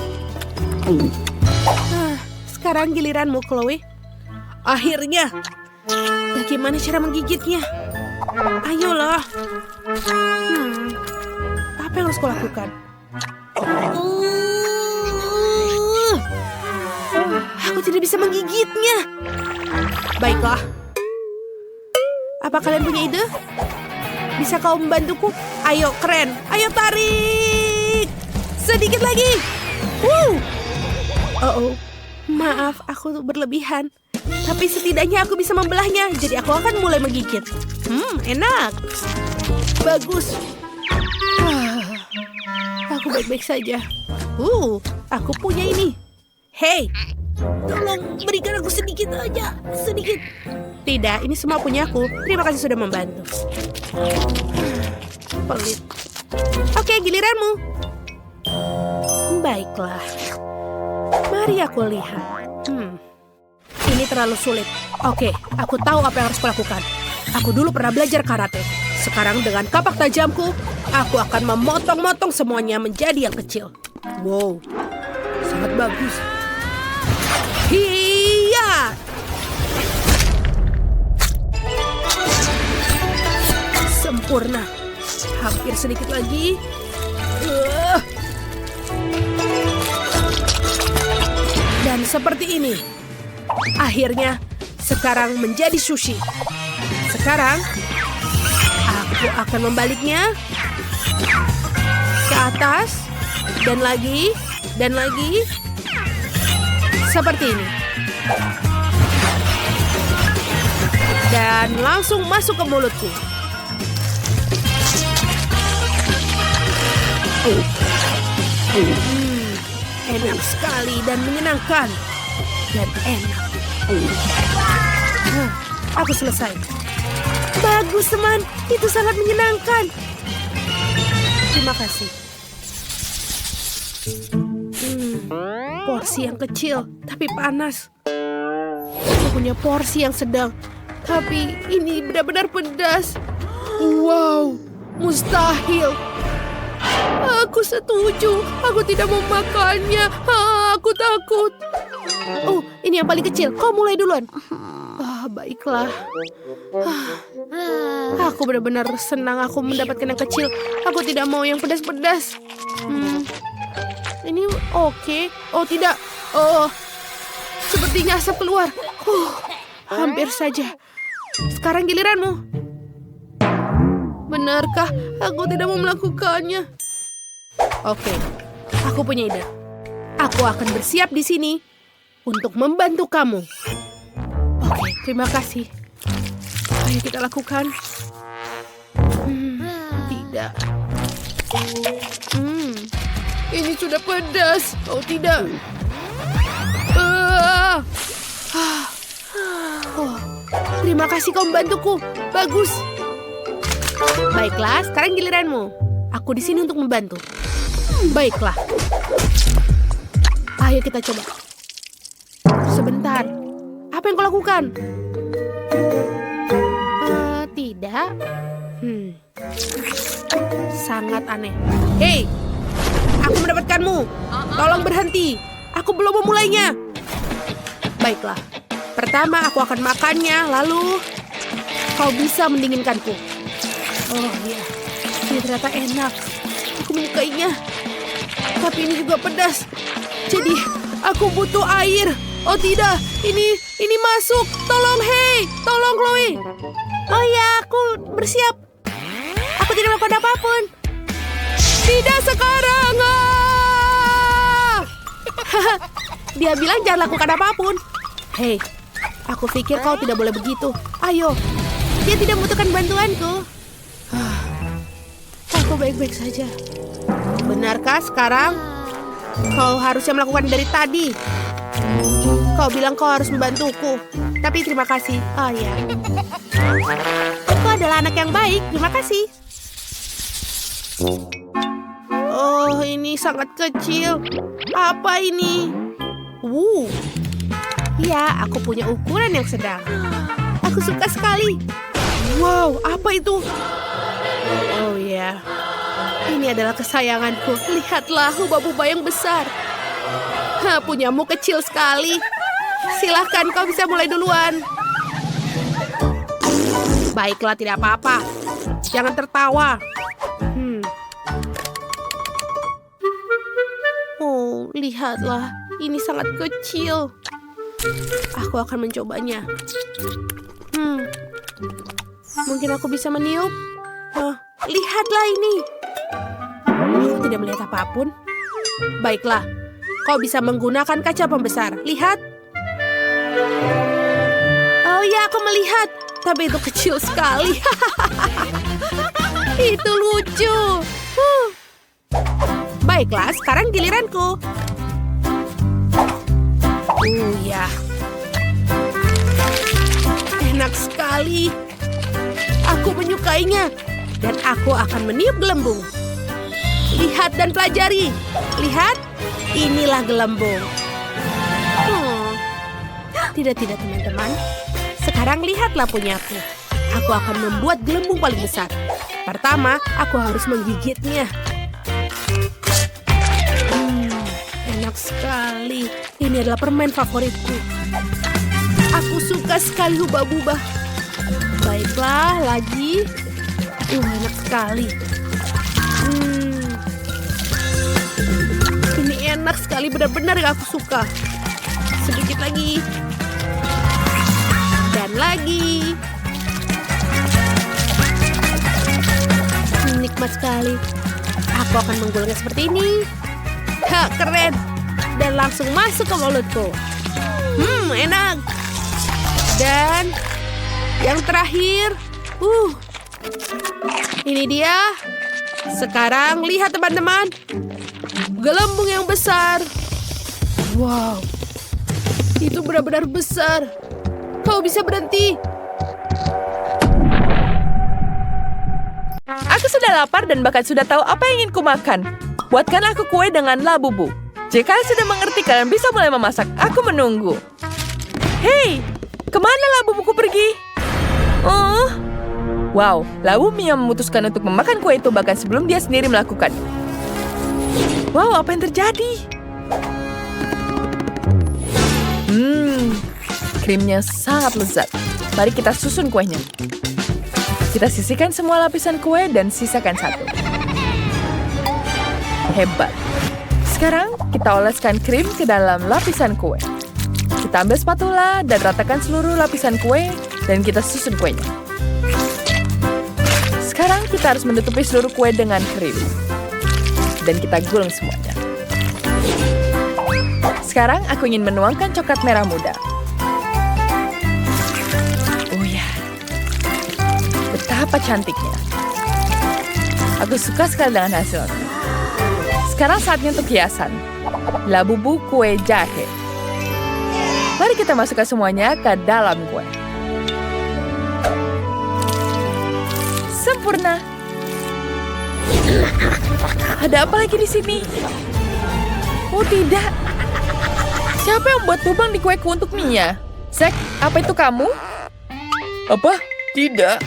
Sekarang giliranmu, Chloe. Akhirnya. Bagaimana cara menggigitnya? Ayolah. Apa yang harus kulakukan? Aku tidak bisa menggigitnya. Baiklah. Apa kalian punya ide? Bisa kau membantuku? Ayo, keren. Ayo tarik. Sedikit lagi. Maaf, aku berlebihan. Tapi setidaknya aku bisa membelahnya. Jadi aku akan mulai menggigit. Enak. Bagus. Aku baik-baik saja. Aku punya ini. Hei, tolong berikan aku sedikit aja. Sedikit. Tidak, ini semua punya aku. Terima kasih sudah membantu. Pelit. Oke, giliranmu. Baiklah. Mari aku lihat. Ini terlalu sulit. Oke, aku tahu apa yang harus kulakukan. Aku dulu pernah belajar karate. Sekarang dengan kapak tajamku, aku akan memotong-motong semuanya menjadi yang kecil. Wow, sangat bagus. Hiya! sempurna. Hampir sedikit lagi. Dan seperti ini. Akhirnya, sekarang menjadi sushi. Sekarang, aku akan membaliknya ke atas. Dan lagi. Seperti ini. Dan langsung masuk ke mulutku. Enak sekali dan menyenangkan. Dan enak. Aku selesai. Bagus, teman. Itu sangat menyenangkan. Terima kasih. Porsi yang kecil, tapi panas. Aku punya porsi yang sedang, tapi ini benar-benar pedas. Wow, mustahil. Aku setuju. Aku tidak mau makannya. Aku takut. Oh, ini yang paling kecil. Kau mulai duluan. Baiklah. Aku benar-benar senang aku mendapatkan yang kecil. Aku tidak mau yang pedas-pedas. Ini oke. Oh, tidak. Oh, sepertinya asap keluar. Hampir saja. Sekarang giliranmu. Benarkah aku tidak mau melakukannya? Oke, aku punya ide. Aku akan bersiap di sini untuk membantu kamu. Oke, terima kasih. Ayo kita lakukan. Tidak. Ini sudah pedas. Oh, tidak. Terima kasih kau membantuku. Bagus. Baiklah, sekarang giliranmu. Aku di sini untuk membantu. Baiklah. Ayo kita coba. Sebentar. Apa yang kau lakukan? Tidak. Sangat aneh. Hei, aku mendapatkanmu. Tolong berhenti. Aku belum memulainya. Baiklah. Pertama aku akan makannya, lalu kau bisa mendinginkanku. Oh iya, ini ternyata enak. Aku menyukainya. Tapi ini juga pedas. Jadi aku butuh air. Oh tidak, ini masuk. Tolong, hei, tolong Chloe. Oh ya, aku bersiap. Aku tidak melakukan apapun. Tidak sekarang. Dia bilang jangan lakukan apapun. Hei, aku pikir kau tidak boleh begitu. Ayo, dia tidak membutuhkan bantuanku. Aku baik-baik saja. Benarkah sekarang? Kau harusnya melakukan dari tadi. Kau bilang kau harus membantuku. Tapi terima kasih. Oh ya. Kau adalah anak yang baik. Terima kasih. Oh, ini sangat kecil. Apa ini? Ya, aku punya ukuran yang sedang. Aku suka sekali. Wow, apa itu? Oh ya, ini adalah kesayanganku. Lihatlah hubah-hubah yang besar. Punyamu kecil sekali. Silahkan, kau bisa mulai duluan. Baiklah, tidak apa-apa. Jangan tertawa. Oh, lihatlah. Ini sangat kecil. Aku akan mencobanya. Mungkin aku bisa meniup. Lihatlah ini. Aku tidak melihat apapun. Baiklah, kau bisa menggunakan kaca pembesar. Lihat. Oh ya, aku melihat. Tapi itu kecil sekali. Itu lucu. Baiklah, sekarang giliranku. Ya. Enak sekali. Aku menyukainya. Dan aku akan meniup gelembung. Lihat dan pelajari. Lihat, inilah gelembung. Tidak, teman-teman. Sekarang lihatlah punyaku. Aku akan membuat gelembung paling besar. Pertama, aku harus menggigitnya. Enak sekali. Ini adalah permen favoritku. Aku suka sekali hubah-bubah. Baiklah, lagi. Enak sekali. Ini enak sekali, benar-benar yang aku suka. Sedikit lagi. Dan lagi. Nikmat sekali. Aku akan menggulungnya seperti ini. Ha, keren. Dan langsung masuk ke mulutku. Enak. Dan yang terakhir. Ini dia. Sekarang lihat teman-teman. Gelembung yang besar. Wow. Itu benar-benar besar. Kau bisa berhenti. Aku sudah lapar dan bahkan sudah tahu apa yang ingin kumakan. Buatkanlah aku kue dengan labubu. Jika kalian sudah mengerti, kalian bisa mulai memasak. Aku menunggu. Hei, kemana labubuku pergi? Oh, wow, labu Mia memutuskan untuk memakan kue itu bahkan sebelum dia sendiri melakukan. Wow, apa yang terjadi? Krimnya sangat lezat. Mari kita susun kuenya. Kita sisihkan semua lapisan kue dan sisakan satu. Hebat. Sekarang kita oleskan krim ke dalam lapisan kue. Kita ambil spatula dan ratakan seluruh lapisan kue dan kita susun kuenya. Sekarang kita harus menutupi seluruh kue dengan krim. Dan kita gulung semuanya. Sekarang aku ingin menuangkan coklat merah muda. Oh ya. Betapa cantiknya. Aku suka sekali dengan hasilnya. Sekarang saatnya untuk hiasan. Labubu kue jahe. Mari kita masukkan semuanya ke dalam kue. Sempurna. Ada apa lagi di sini? Oh tidak. Siapa yang membuat lubang di kueku untuk Mia? Zack, apa itu kamu? Apa? Tidak.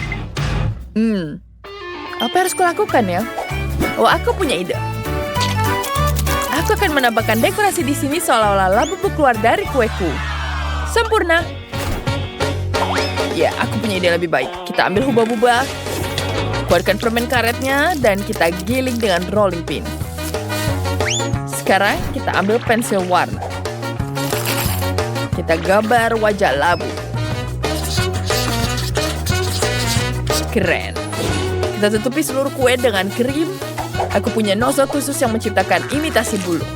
Apa yang harus kulakukan ya? Oh, aku punya ide. Aku akan menambahkan dekorasi di sini seolah-olah labubu keluar dari kueku. Sempurna. Ya, aku punya ide lebih baik. Kita ambil hubah-hubah, keluarkan permen karetnya, dan kita giling dengan rolling pin. Sekarang kita ambil pensil warna. Kita gambar wajah labu. Keren. Kita tutupi seluruh kue dengan krim. Aku punya nozzle khusus yang menciptakan imitasi bulu.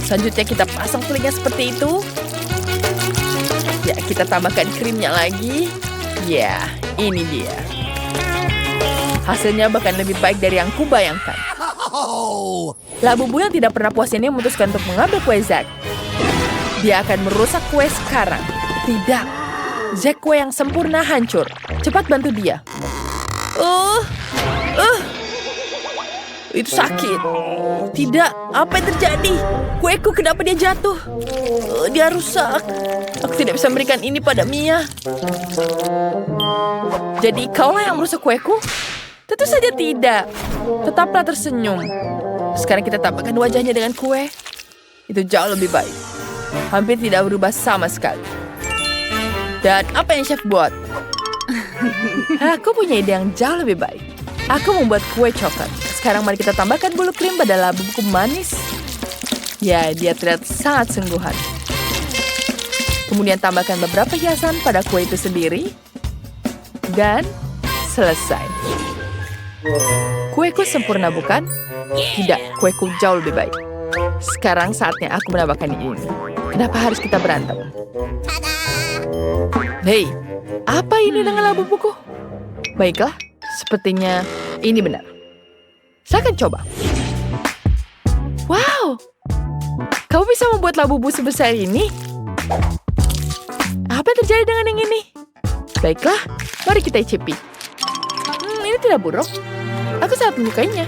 Selanjutnya kita pasang telinga seperti itu. Ya, kita tambahkan krimnya lagi. Ya, ini dia. Hasilnya bahkan lebih baik dari yang kubayangkan. Labubu yang tidak pernah puas ini memutuskan untuk mengambil kue Zack. Dia akan merusak kue sekarang. Tidak. Zack, kue yang sempurna hancur. Cepat bantu dia. Itu sakit. Tidak, apa yang terjadi? Kueku, kenapa dia jatuh? Dia rusak. Aku tidak bisa memberikan ini pada Mia. Jadi kaulah yang merusak kueku? Tentu saja tidak. Tetaplah tersenyum. Sekarang kita tambahkan wajahnya dengan kue. Itu jauh lebih baik. Hampir tidak berubah sama sekali. Dan apa yang chef buat? Aku punya ide yang jauh lebih baik. Aku membuat kue coklat. Sekarang mari kita tambahkan bulu krim pada labubu manis. Ya, dia terlihat sangat sungguhan. Kemudian tambahkan beberapa hiasan pada kue itu sendiri. Dan selesai. Kueku sempurna, bukan? Tidak, kueku jauh lebih baik. Sekarang saatnya aku menambahkan ini. Kenapa harus kita berantem? Hei, apa ini dengan labubuku? Baiklah, sepertinya ini benar. Saya akan coba. Wow, kamu bisa membuat labubu sebesar ini? Apa yang terjadi dengan yang ini? Baiklah, mari kita icipi. Ini tidak buruk. Aku sangat menyukainya.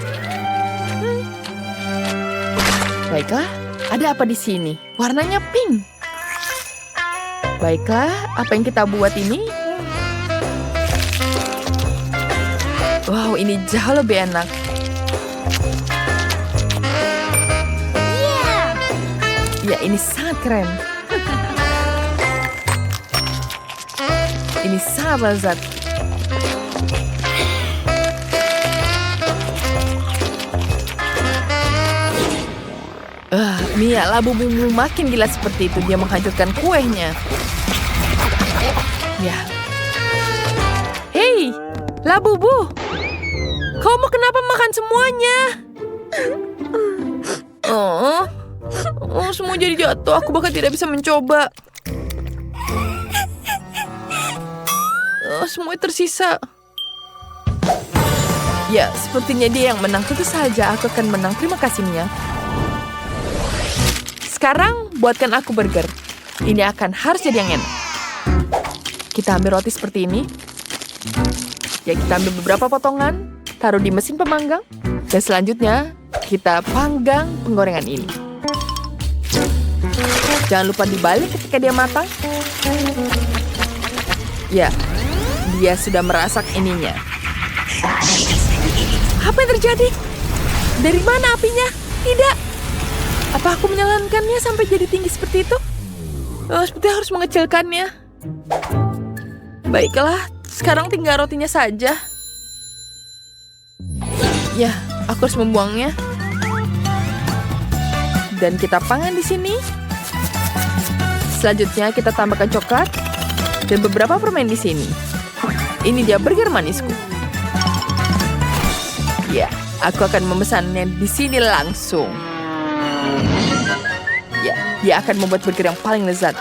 Baiklah, ada apa di sini? Warnanya pink. Baiklah, apa yang kita buat ini? Wow, ini jauh lebih enak. Ya, ini sangat keren. ini sangat lezat. Mia, labu-bubu makin gila seperti itu. Dia menghancurkan kuenya. Ya. Hei, Labubu. Kamu kenapa makan semuanya? Semua jadi jatuh. Aku bahkan tidak bisa mencoba. Semuanya tersisa. Ya, sepertinya dia yang menang. Tentu saja aku akan menang. Terima kasih, Mia. Sekarang, buatkan aku burger. Ini akan harus jadi yang enak. Kita ambil roti seperti ini. Ya, kita ambil beberapa potongan. Taruh di mesin pemanggang. Dan selanjutnya, kita panggang penggorengan ini. Jangan lupa dibalik ketika dia matang. Ya, dia sudah merasak ininya. Apa yang terjadi? Dari mana apinya? Tidak. Apa aku menyalakannya sampai jadi tinggi seperti itu? Seperti harus mengecilkannya. Baiklah, sekarang tinggal rotinya saja. Ya, aku harus membuangnya. Dan kita panggang di sini. Selanjutnya kita tambahkan coklat dan beberapa permen di sini. Ini dia burger manisku. Ya, aku akan memesannya di sini langsung. Ya, dia akan membuat burger yang paling lezat.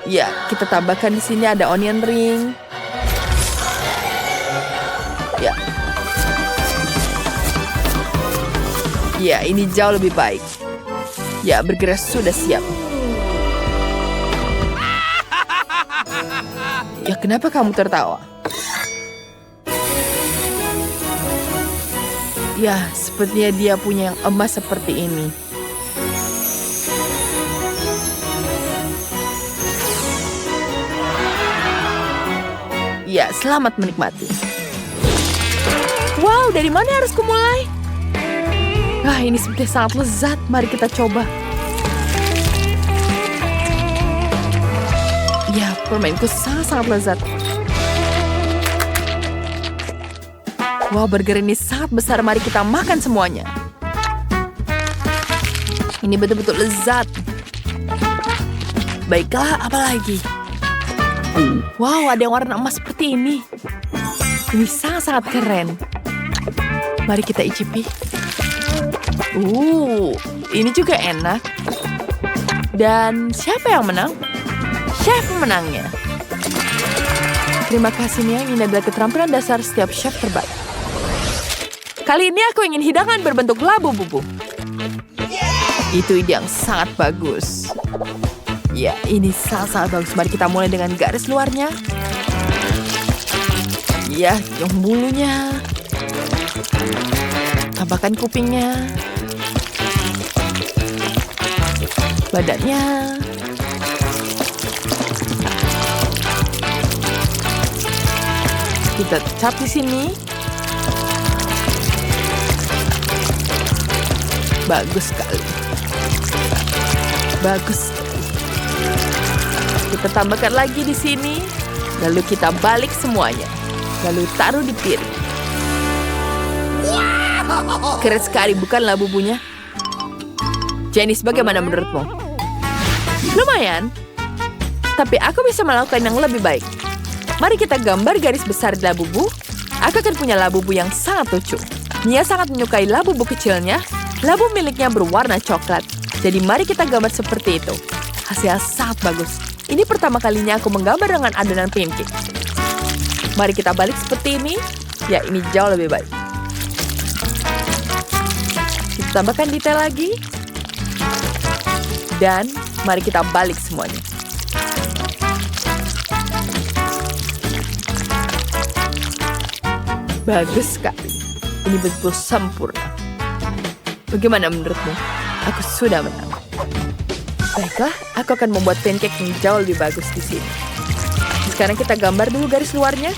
Ya, kita tambahkan di sini ada onion ring. Ya. Ya, ini jauh lebih baik. Ya, burger sudah siap. Ya, kenapa kamu tertawa? Ya, sepertinya dia punya yang emas seperti ini. Ya, selamat menikmati. Wow, dari mana harus kumulai? Ini seperti sangat lezat. Mari kita coba. Ya, permenku sangat-sangat lezat. Wow, burger ini sangat besar. Mari kita makan semuanya. Ini betul-betul lezat. Baiklah, apa lagi? Wow, ada yang warna emas seperti ini. Ini sangat-sangat keren. Mari kita icipi. Ini juga enak. Dan siapa yang menang? Chef menangnya. Terima kasih, Nia. Ini adalah keterampilan dasar setiap chef terbaik. Kali ini aku ingin hidangan berbentuk labu-bubu. Itu ide yang sangat bagus. Ya, ini sangat-sangat bagus. Mari kita mulai dengan garis luarnya. Ya, yang bulunya. Tambahkan kupingnya. Badannya. Kita cap di sini. Bagus sekali. Bagus sekali. Kita tambahkan lagi di sini. Lalu kita balik semuanya. Lalu taruh di piring. Keren sekali, bukanlah bubunya? Janice, bagaimana menurutmu? Lumayan. Tapi aku bisa melakukan yang lebih baik. Mari kita gambar garis besar di labubu. Aku akan punya labubu yang sangat lucu. Mia sangat menyukai labubu kecilnya. Labu miliknya berwarna coklat. Jadi mari kita gambar seperti itu. Hasilnya sangat bagus. Ini pertama kalinya aku menggambar dengan adonan pancake. Mari kita balik seperti ini. Ya, ini jauh lebih baik. Kita tambahkan detail lagi. Dan mari kita balik semuanya. Bagus sekali. Ini betul sempurna. Bagaimana menurutmu? Aku sudah menang. Baiklah, aku akan membuat pancake yang jauh lebih bagus di sini. Sekarang kita gambar dulu garis luarnya.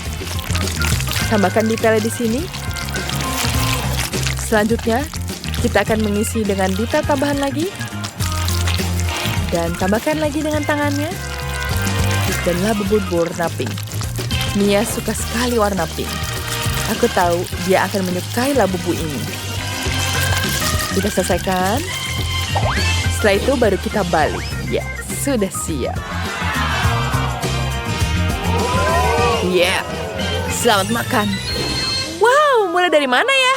Tambahkan detailnya di sini. Selanjutnya, kita akan mengisi dengan detail tambahan lagi. Dan tambahkan lagi dengan tangannya. cantik dan labu berwarna pink. Mia suka sekali warna pink. Aku tahu dia akan menyukai labu ini. Sudah selesaikan? Setelah itu baru kita balik. Ya, sudah siap. Ya, selamat makan. Wow, mulai dari mana ya?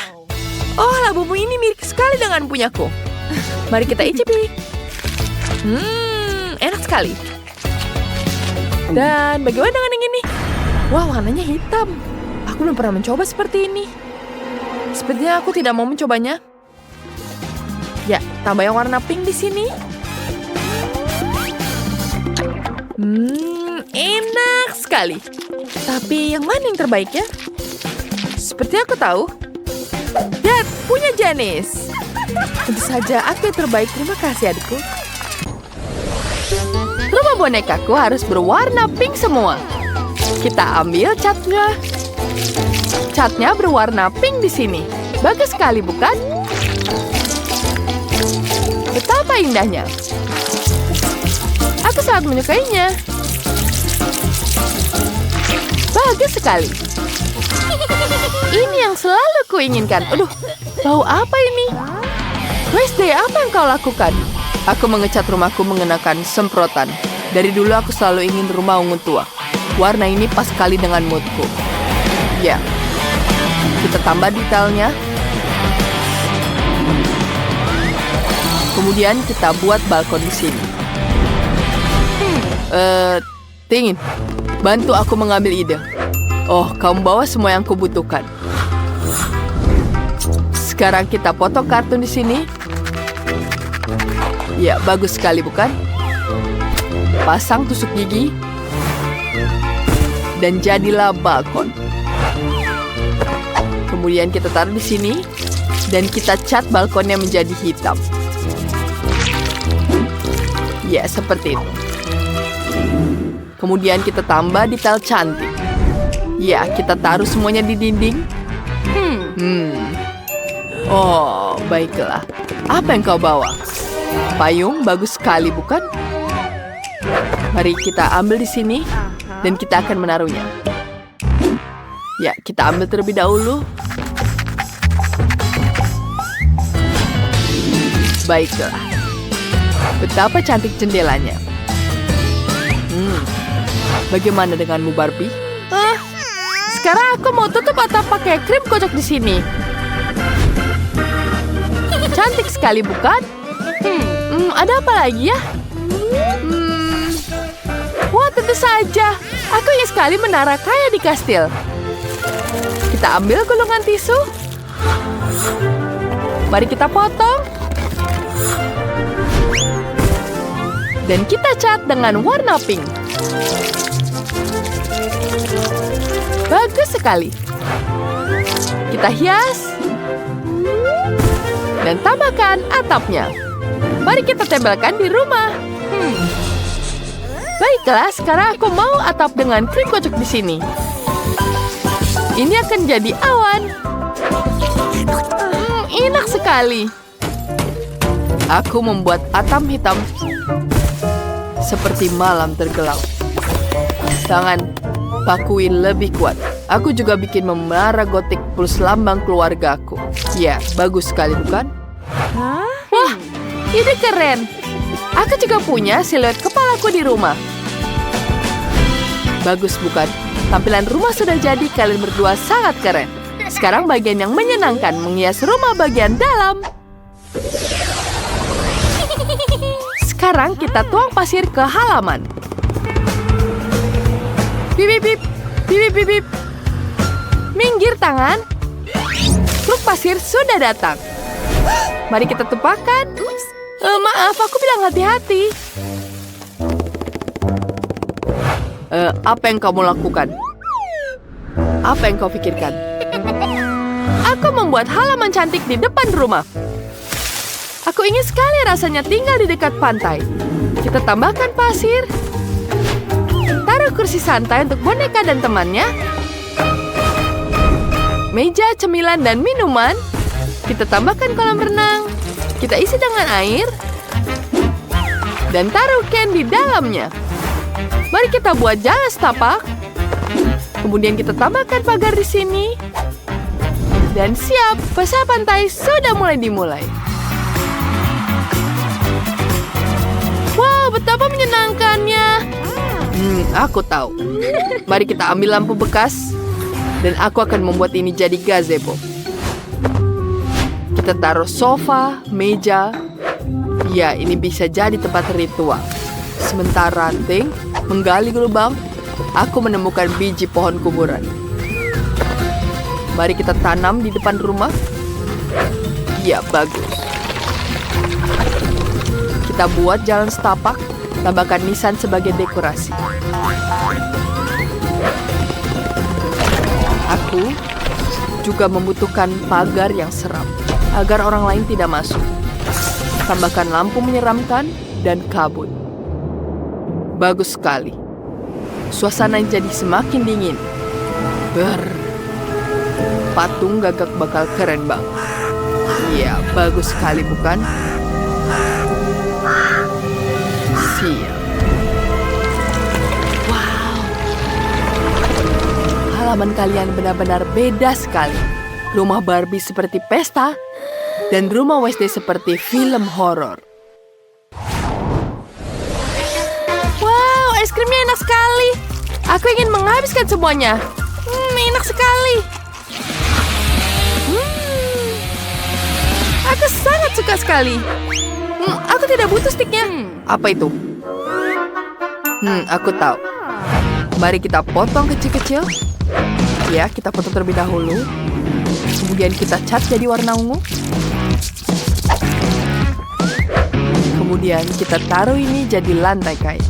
Oh, labumu ini mirip sekali dengan punyaku. Mari kita icipi. Enak sekali. Dan bagaimana dengan yang ini? Wah, warnanya hitam. Aku belum pernah mencoba seperti ini. Sepertinya aku tidak mau mencobanya. Ya, tambah yang warna pink di sini. Enak sekali. Tapi yang mana yang terbaik ya? Seperti aku tahu. Lihat, punya Janice. Tentu saja aku yang terbaik. Terima kasih adikku. Rumah bonekaku harus berwarna pink semua. Kita ambil catnya. Catnya berwarna pink di sini. Bagus sekali, bukan? Betapa indahnya. Aku sangat menyukainya. Bagus sekali. Ini yang selalu kuinginkan. Aduh, bau apa ini? Wednesday, apa yang kau lakukan? Aku mengecat rumahku mengenakan semprotan. Dari dulu aku selalu ingin rumah ungu tua. Warna ini pas sekali dengan moodku. Ya, kita tambah detailnya. Kemudian kita buat balkon di sini. Tingin, bantu aku mengambil ide. Oh, kamu bawa semua yang kubutuhkan. Sekarang kita potong kartun di sini. Ya, bagus sekali bukan? Pasang tusuk gigi. Dan jadilah balkon. Kemudian kita taruh di sini. Dan kita cat balkonnya menjadi hitam. Ya, seperti itu. Kemudian kita tambah detail cantik. Ya, kita taruh semuanya di dinding. Oh, baiklah. Apa yang kau bawa? Payung bagus sekali, bukan? Mari kita ambil di sini. Dan kita akan menaruhnya. Ya, kita ambil terlebih dahulu. Baiklah. Betapa cantik jendelanya. Bagaimana denganmu, Barbie? Sekarang aku mau tutup atap pakai krim kocok di sini. Cantik sekali, bukan? Ada apa lagi ya? Wah, tentu saja. Aku ingin sekali menara kaya di kastil. Kita ambil gulungan tisu. Mari kita potong. Dan kita cat dengan warna pink. Bagus sekali. Kita hias. Dan tambahkan atapnya. Mari kita tempelkan di rumah. Baiklah, sekarang aku mau atap dengan krim kocok di sini. Ini akan jadi awan. Enak sekali. Aku membuat atap hitam seperti malam tergelap. Jangan pakui lebih kuat. Aku juga bikin menara gotik plus lambang keluargaku. Ya, bagus sekali bukan? Wah, ini keren. Aku juga punya siluet kepalaku di rumah. Bagus bukan? Tampilan rumah sudah jadi, kalian berdua sangat keren. Sekarang bagian yang menyenangkan, menghias rumah bagian dalam. Sekarang kita tuang pasir ke halaman. Bip, bip, bip. Bip, bip, bip. Minggir tangan. Truk pasir sudah datang. Mari kita tumpahkan. Maaf, aku bilang hati-hati. Apa yang kamu lakukan? Apa yang kau pikirkan? Aku membuat halaman cantik di depan rumah. Aku ingin sekali rasanya tinggal di dekat pantai. Kita tambahkan pasir. Taruh kursi santai untuk boneka dan temannya. Meja, cemilan, dan minuman. Kita tambahkan kolam renang. Kita isi dengan air. Dan taruh Ken di dalamnya. Mari kita buat jalan setapak. Kemudian kita tambahkan pagar di sini. Dan siap, pasar pantai sudah mulai dimulai. Wow, betapa menyenangkannya. Aku tahu. Mari kita ambil lampu bekas. Dan aku akan membuat ini jadi gazebo. Kita taruh sofa, meja. Ya, ini bisa jadi tempat ritual. Sementara ranting menggali lubang, aku menemukan biji pohon kuburan. Mari kita tanam di depan rumah. Ya, bagus. Kita buat jalan setapak, tambahkan nisan sebagai dekorasi. Aku juga membutuhkan pagar yang seram, agar orang lain tidak masuk. Tambahkan lampu menyeramkan dan kabut. Bagus sekali. Suasana jadi semakin dingin. Patung gagak bakal keren banget. Iya, bagus sekali bukan? Siap. Wow. Halaman kalian benar-benar beda sekali. Rumah Barbie seperti pesta, dan rumah Wednesday seperti film horor. Wow, es krimnya enak sekali. Aku ingin menghabiskan semuanya. Enak sekali. Aku sangat suka sekali. Aku tidak butuh stiknya. Apa itu? Aku tahu. Mari kita potong kecil-kecil. Ya, kita potong terlebih dahulu. Kemudian kita cat jadi warna ungu. Kemudian kita taruh ini jadi lantai kain.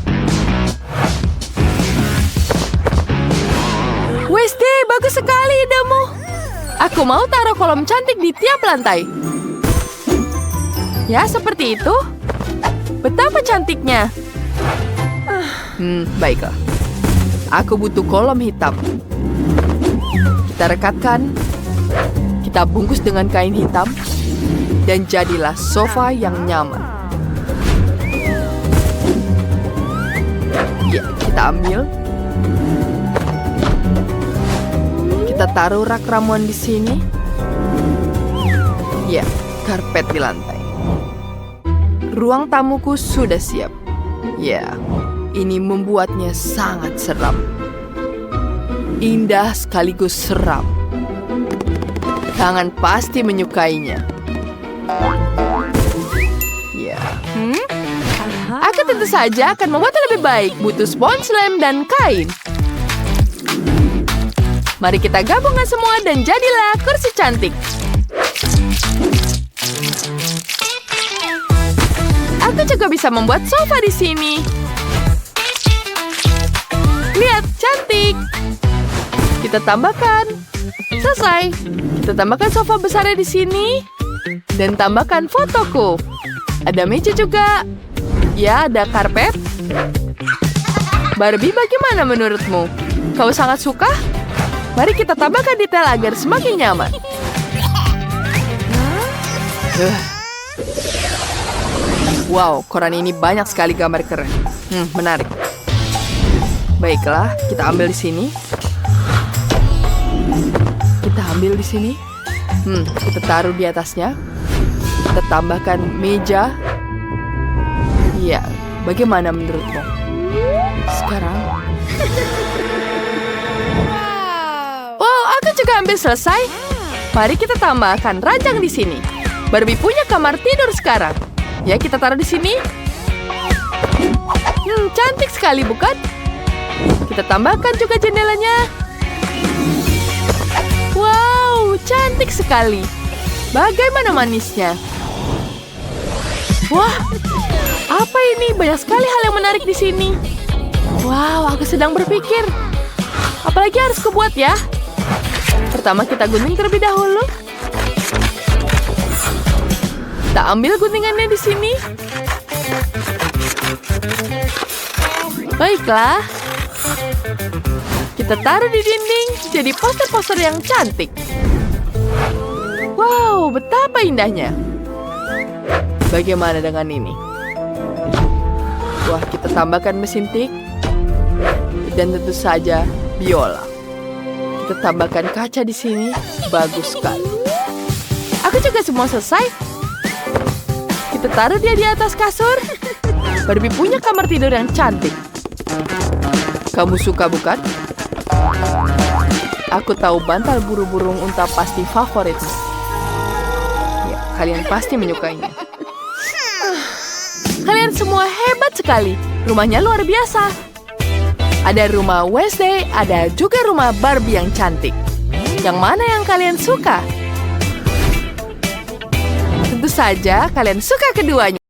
Wednesday, bagus sekali idemu. Aku mau taruh kolom cantik di tiap lantai. Ya, seperti itu. Betapa cantiknya. Baiklah. Aku butuh kolom hitam. Kita rekatkan. Kita bungkus dengan kain hitam. Dan jadilah sofa yang nyaman. Ya, kita ambil. Kita taruh rak ramuan di sini. Ya, karpet di lantai. Ruang tamuku sudah siap. Ya, ini membuatnya sangat seram. Indah sekaligus seram. Tangan pasti menyukainya. Ya. Aku tentu saja akan membuatnya lebih baik. Butuh spons lem dan kain. Mari kita gabungkan semua dan jadilah kursi cantik. Aku juga bisa membuat sofa di sini. Lihat, cantik. Kita tambahkan. Selesai. Kita tambahkan sofa besarnya di sini. Dan tambahkan fotoku. Ada meja juga. Ya, ada karpet. Barbie, bagaimana menurutmu? Kau sangat suka? Mari kita tambahkan detail agar semakin nyaman. Wow, koran ini banyak sekali gambar keren. Menarik. Baiklah, kita ambil di sini. Kita ambil di sini. Kita taruh di atasnya. Kita tambahkan meja. Ya, bagaimana menurutmu? Sekarang. Wow, aku juga hampir selesai. Mari kita tambahkan ranjang di sini. Barbie punya kamar tidur sekarang. Ya, kita taruh di sini. Cantik sekali, bukan? Kita tambahkan juga jendelanya. Wow, cantik sekali. Bagaimana manisnya? Wah, apa ini? Banyak sekali hal yang menarik di sini. Wow, aku sedang berpikir. Apalagi harus kubuat ya? Pertama kita gunting terlebih dahulu. Kita ambil guntingannya di sini. Baiklah. Kita taruh di dinding jadi poster-poster yang cantik. Wow, betapa indahnya. Bagaimana dengan ini? Wah, kita tambahkan mesin tik. Dan tentu saja biola. Kita tambahkan kaca di sini. Bagus sekali. Aku juga semua selesai. Kita taruh dia di atas kasur. Barbie punya kamar tidur yang cantik. Kamu suka bukan? Aku tahu bantal burung unta pasti favoritmu. Ya, kalian pasti menyukainya. Kalian semua hebat sekali. Rumahnya luar biasa. Ada rumah Wednesday, ada juga rumah Barbie yang cantik. Yang mana yang kalian suka? Tentu saja kalian suka keduanya.